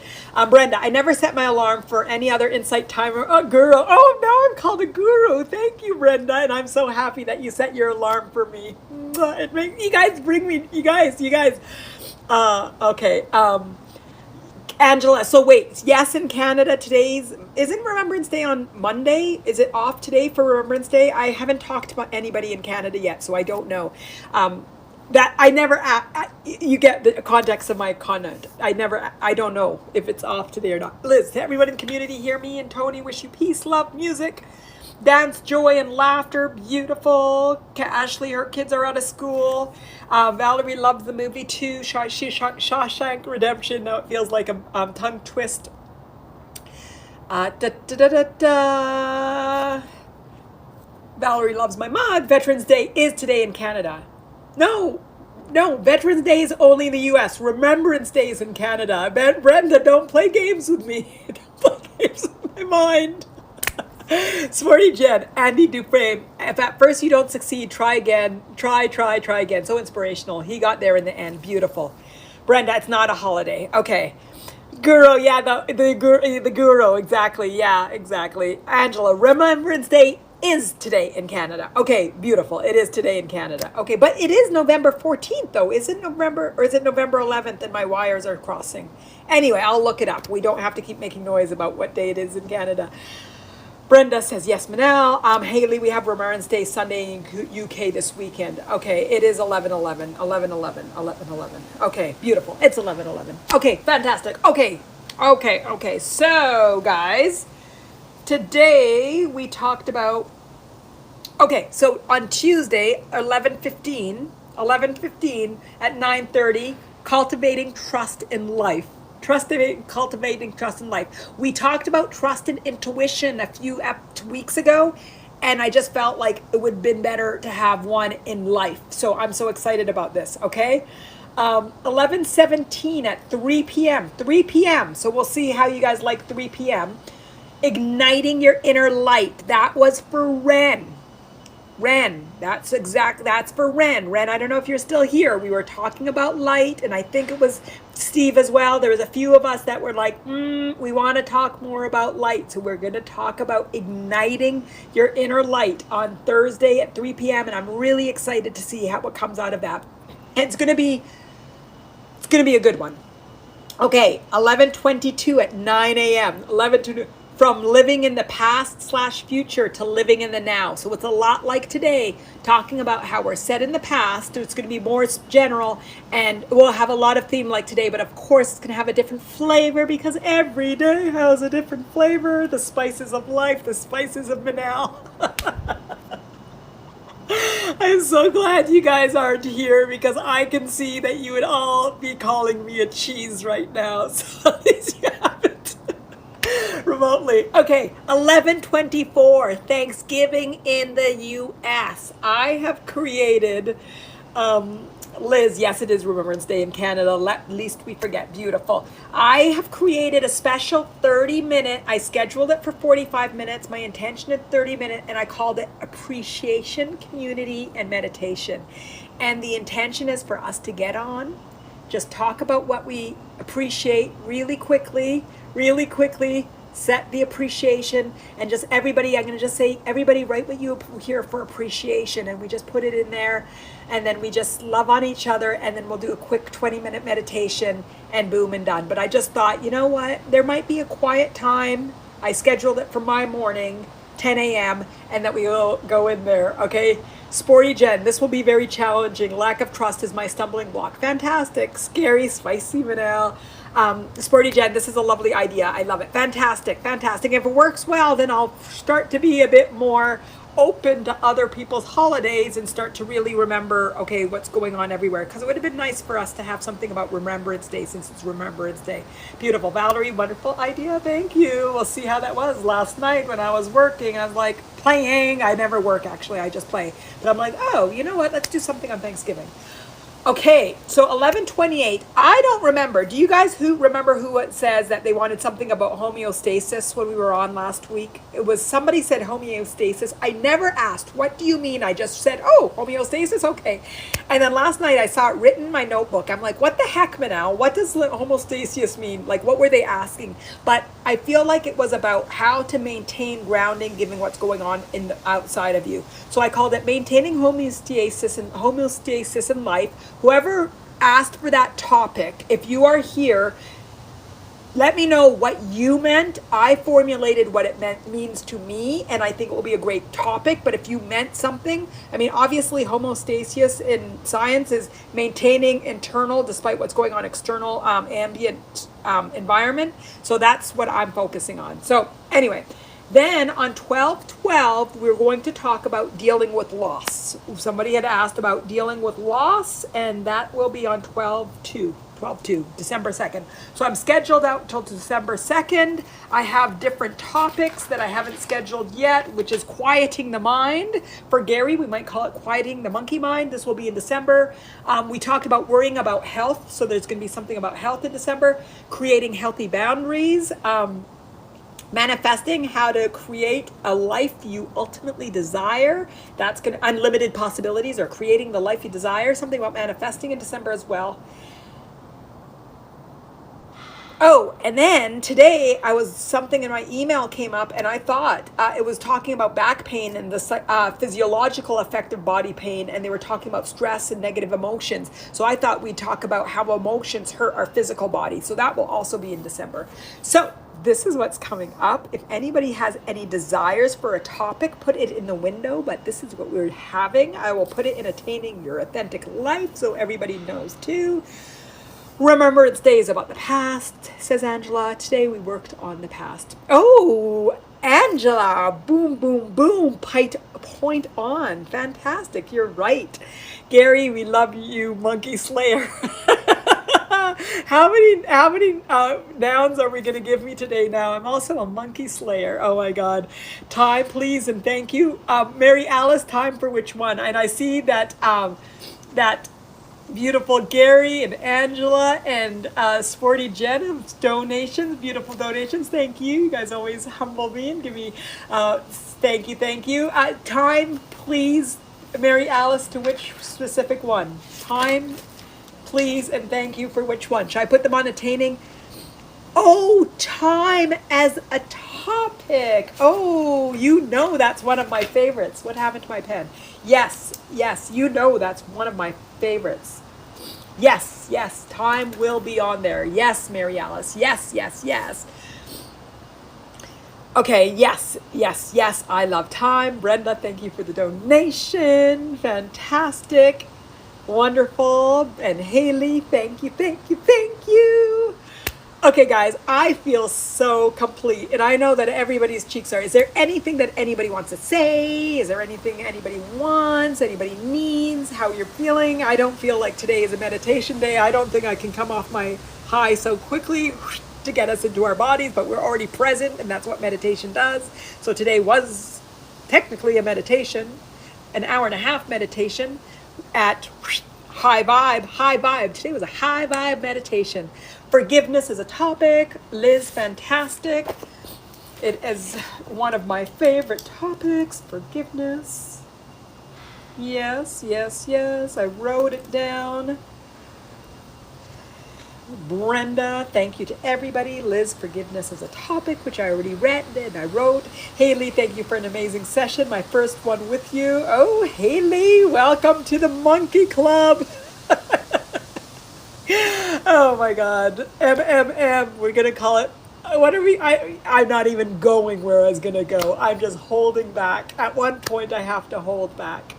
[SPEAKER 1] Brenda, I never set my alarm for any other Insight Timer. Oh, guru. Oh, now I'm called a guru. Thank you, Brenda, and I'm so happy that you set your alarm for me. It makes, you guys bring me, you guys. Okay. Angela, so wait, yes, in Canada isn't Remembrance Day on Monday? Is it off today for Remembrance Day? I haven't talked about anybody in Canada yet, so I don't know. That I never, you get the context of my comment. I don't know if it's off today or not. Liz, to everyone in community, hear me and Tony wish you peace, love, music, Dance, joy, and laughter. Beautiful. Ashley, her kids are out of school. Valerie loves the movie too. Shawshank Redemption. Now it feels like a tongue twist. Valerie loves my mug. Veterans Day is today in Canada. No, Veterans Day is only in the US. Remembrance Day is in Canada. Brenda, don't play games with me. Don't play games with my mind. Sporty Jen, Andy Dufresne. If at first you don't succeed, try again. Try again. So inspirational. He got there in the end. Beautiful. Brenda, it's not a holiday. Okay. Guru, yeah, the guru, exactly. Yeah, exactly. Angela, Remembrance Day is today in Canada. Okay, beautiful. It is today in Canada. Okay, but it is November 14th though. Is it November, or is it November 11th and my wires are crossing? Anyway, I'll look it up. We don't have to keep making noise about what day it is in Canada. Brenda says, yes, Manal. Haley, we have Remembrance Day Sunday in UK this weekend. Okay, it is 11/11. 11/11. 11/11. Okay, beautiful. It's 11/11. Okay, fantastic. Okay. So, guys, today we talked about... Okay, so on Tuesday, 11:15 at 9:30, cultivating trust in life. Cultivating trust in life. We talked about trust and intuition a few weeks ago, and I just felt like it would have been better to have one in life. So I'm so excited about this, okay? 11:17 at 3 p.m. 3 p.m. So we'll see how you guys like 3 p.m. Igniting your inner light. That was for Ren. That's for Ren. I don't know if you're still here. We were talking about light, and I think it was Steve as well. There was a few of us that were like, we want to talk more about light. So we're going to talk about igniting your inner light on Thursday at 3 p.m. And I'm really excited to see what comes out of that. And it's going to be a good one. Okay, 11:22 at 9 a.m. 11:22. From living in the past/future to living in the now. So it's a lot like today, talking about how we're set in the past. It's going to be more general, and we'll have a lot of theme like today, but of course it's going to have a different flavor because every day has a different flavor. The spices of life, the spices of Manal. I'm so glad you guys aren't here because I can see that you would all be calling me a cheese right now. So at least you haven't. Remotely. Okay, 11:24, Thanksgiving in the US. I have created, Liz, yes, it is Remembrance Day in Canada, least we forget, beautiful. I have created a special 30-minute, I scheduled it for 45 minutes, my intention is 30 minutes, and I called it Appreciation, Community, and Meditation. And the intention is for us to get on, just talk about what we appreciate really quickly, set the appreciation, and just everybody, I'm going to just say, everybody write what you hear for appreciation, and we just put it in there, and then we just love on each other, and then we'll do a quick 20-minute meditation, and boom, and done. But I just thought, you know what, there might be a quiet time. I scheduled it for my morning, 10 a.m., and that we will go in there, okay? Sporty Jen, this will be very challenging. Lack of trust is my stumbling block. Fantastic. Scary, spicy Manal. Sporty Jen, this is a lovely idea. I love it. Fantastic. If it works well, then I'll start to be a bit more open to other people's holidays and start to really remember, okay, what's going on everywhere. Because it would have been nice for us to have something about Remembrance Day since it's Remembrance Day. Beautiful. Valerie, wonderful idea. Thank you. We'll see how that was. Last night when I was working, I was like playing. I never work, actually. I just play. But I'm like, oh, you know what? Let's do something on Thanksgiving. Okay, so 11:28. I don't remember. Do you guys remember who it says that they wanted something about homeostasis when we were on last week? It was somebody said homeostasis. I never asked, what do you mean? I just said, oh, homeostasis? Okay. And then last night I saw it written in my notebook. I'm like, what the heck, Manal? What does homeostasis mean? Like, what were they asking? But I feel like it was about how to maintain grounding given what's going on in the outside of you. So I called it maintaining homeostasis in life. Whoever asked for that topic, if you are here, let me know what you meant. I formulated what it means to me, and I think it will be a great topic. But if you meant something, I mean, obviously homeostasis in science is maintaining internal despite what's going on external ambient environment. So that's what I'm focusing on. So anyway, Then on 12/12, we're going to talk about dealing with loss. Somebody had asked about dealing with loss, and that will be on 12/2, December 2nd. So I'm scheduled out until December 2nd. I have different topics that I haven't scheduled yet, which is quieting the mind. For Gary, we might call it quieting the monkey mind. This will be in December. We talked about worrying about health, so there's going to be something about health in December. Creating healthy boundaries. Manifesting, how to create a life you ultimately desire. That's going to unlimited possibilities, or creating the life you desire. Something about manifesting in December as well. Oh, and then today something in my email came up, and I thought it was talking about back pain and the physiological effect of body pain, and they were talking about stress and negative emotions. So I thought we'd talk about how emotions hurt our physical body. So that will also be in December. So this is what's coming up. If anybody has any desires for a topic, put it in the window, but this is what we're having. I will put it in Attaining Your Authentic Life so everybody knows too. Remembrance Day is about the past, says Angela. Today we worked on the past. Oh, Angela, boom, boom, boom, point on. Fantastic, you're right. Gary, we love you, Monkey Slayer. How many nouns are we going to give me today now? I'm also a monkey slayer. Oh my God. Time, please, and thank you. Mary Alice, time for which one? And I see that that beautiful Gary and Angela and Sporty Jen of donations, beautiful donations. Thank you. You guys always humble me and give me thank you. Time, please, Mary Alice, to which specific one? Time, please, and thank you for which one? Should I put them on Attaining? Oh, time as a topic. Oh, you know that's one of my favorites. What happened to my pen? Yes, you know that's one of my favorites. Yes, time will be on there. Yes, Mary Alice. Yes. Okay, yes, I love time. Brenda, thank you for the donation. Fantastic. Wonderful. And Haley, thank you. Okay, guys, I feel so complete, and I know that everybody's cheeks are. Is there anything that anybody wants to say? Is there anything anybody wants, anybody needs, how you're feeling? I don't feel like today is a meditation day. I don't think I can come off my high so quickly to get us into our bodies, but we're already present, and that's what meditation does. So today was technically a meditation, an hour and a half meditation at high vibe. Today was a high vibe meditation. Forgiveness is a topic. Liz, fantastic. It is one of my favorite topics, forgiveness. Yes. I wrote it down. Brenda, thank you to everybody. Liz, forgiveness is a topic, which I already read and I wrote. Haley, thank you for an amazing session. My first one with you. Oh, Haley, welcome to the Monkey Club. Oh my God. We're going to call it, what are we? I'm not even going where I was going to go. I'm just holding back. At one point, I have to hold back.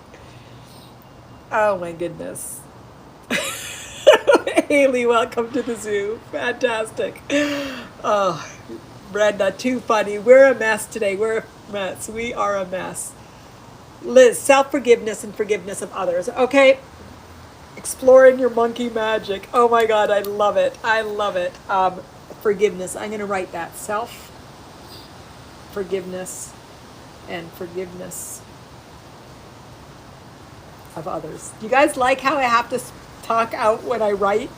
[SPEAKER 1] Oh my goodness. Haley, welcome to the zoo. Fantastic. Oh, Brenda, too funny. We're a mess today. We're a mess. We are a mess. Liz, self-forgiveness and forgiveness of others. Okay. Exploring your monkey magic. Oh my God, I love it. Forgiveness. I'm going to write that. Self-forgiveness and forgiveness of others. Do you guys like how I have to talk out when I write?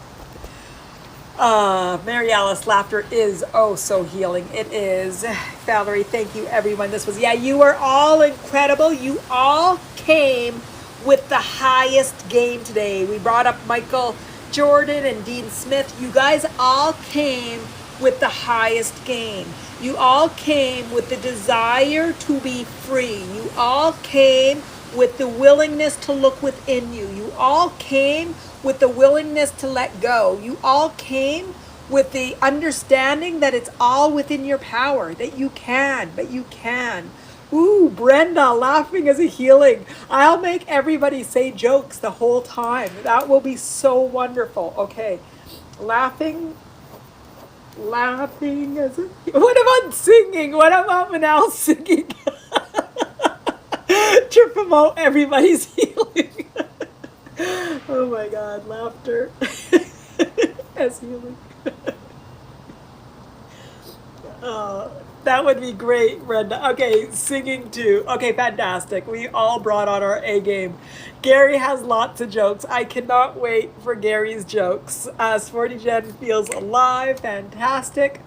[SPEAKER 1] Mary Alice, laughter is so healing. It is. Valerie, thank you everyone. You are all incredible. You all came with the highest game today. We brought up Michael Jordan and Dean Smith. You guys all came with the highest game. You all came with the desire to be free. You all came with the willingness to look within you. You all came with the willingness to let go. You all came with the understanding that it's all within your power, that you can. Ooh, Brenda, laughing is a healing. I'll make everybody say jokes the whole time. That will be so wonderful. Okay, laughing Laughing as a... What about singing? What about Manal singing? To promote everybody's healing. Oh my God, laughter as healing. That would be great, Brenda. Okay, singing too. Okay, fantastic. We all brought on our A game. Gary has lots of jokes. I cannot wait for Gary's jokes. Sporty Jen feels alive. Fantastic.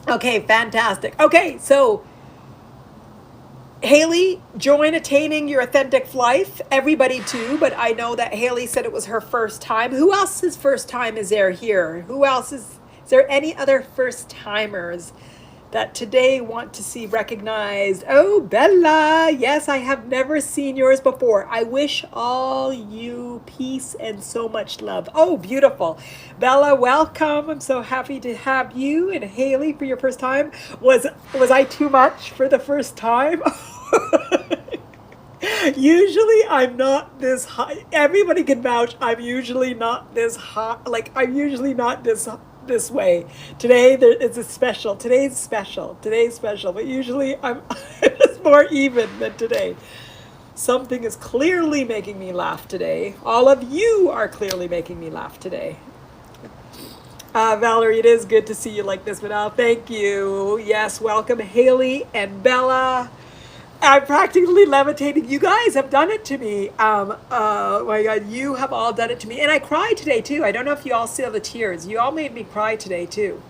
[SPEAKER 1] Okay, fantastic. Okay, so Haley, join Attaining Your Authentic Life. Everybody too, but I know that Haley said it was her first time. Who else's first time is there here? Who else is there any other first timers that today want to see recognized? Oh, Bella, yes, I have never seen yours before. I wish all you peace and so much love. Oh, beautiful. Bella, welcome. I'm so happy to have you. And Haley, for your first time. Was I too much for the first time? Usually I'm not this high. Everybody can vouch. I'm usually not this high. Like, I'm usually not this way. Today it's a special. Today's special. But usually I'm just more even than today. Something is clearly making me laugh today. All of you are clearly making me laugh today. Valerie, it is good to see you like this, Manal. Thank you. Yes, welcome Haley and Bella. I'm practically levitating. You guys have done it to me. Oh my God, you have all done it to me. And I cried today too. I don't know if you all see the tears. You all made me cry today too.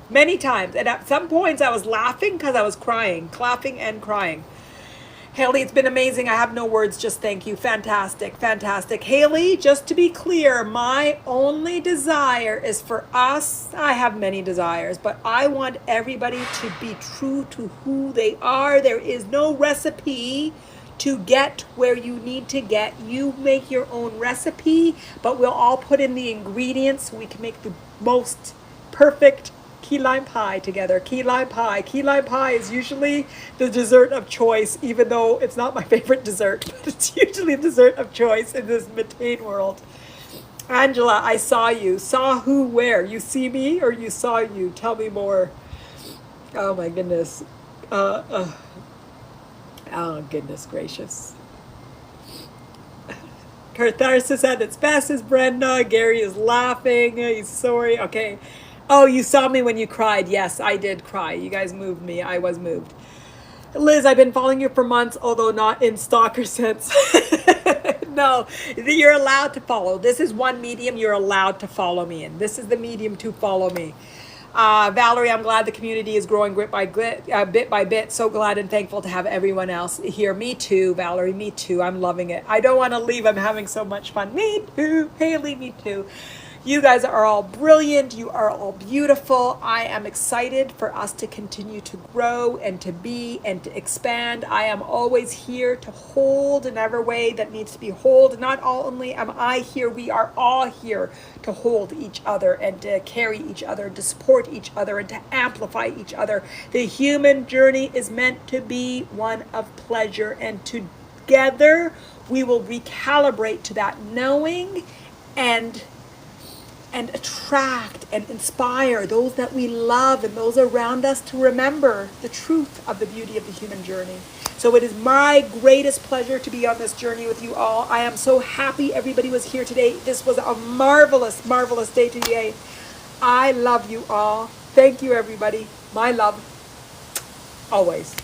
[SPEAKER 1] Many times. And at some points I was laughing because I was crying, clapping and crying. Haley, it's been amazing. I have no words. Just thank you. Fantastic. Fantastic. Haley, just to be clear, my only desire is for us. I have many desires, but I want everybody to be true to who they are. There is no recipe to get where you need to get. You make your own recipe, but we'll all put in the ingredients so we can make the most perfect key lime pie together. Key lime pie. Key lime pie is usually the dessert of choice, even though it's not my favorite dessert, but it's usually the dessert of choice in this Mattain world. Angela, I saw you. Saw who, where? You see me or you saw you? Tell me more. Oh my goodness. Oh goodness gracious. Catharsis at its best is Brenda. Gary is laughing. He's sorry. Okay. Oh, you saw me when you cried. Yes, I did cry. You guys moved me. I was moved. Liz, I've been following you for months, although not in stalker sense. No, you're allowed to follow. This is one medium you're allowed to follow me in. This is the medium to follow me. Valerie, I'm glad the community is growing bit by bit. So glad and thankful to have everyone else here. Me too, Valerie. Me too. I'm loving it. I don't want to leave. I'm having so much fun. Me too. Haley, me too. You guys are all brilliant. You are all beautiful. I am excited for us to continue to grow and to be and to expand. I am always here to hold in every way that needs to be held. Not only am I here, we are all here to hold each other and to carry each other, to support each other and to amplify each other. The human journey is meant to be one of pleasure, and together we will recalibrate to that knowing and attract and inspire those that we love and those around us to remember the truth of the beauty of the human journey. So it is my greatest pleasure to be on this journey with you all. I am so happy everybody was here today. This was a marvelous, marvelous day today. I love you all. Thank you, everybody. My love, always.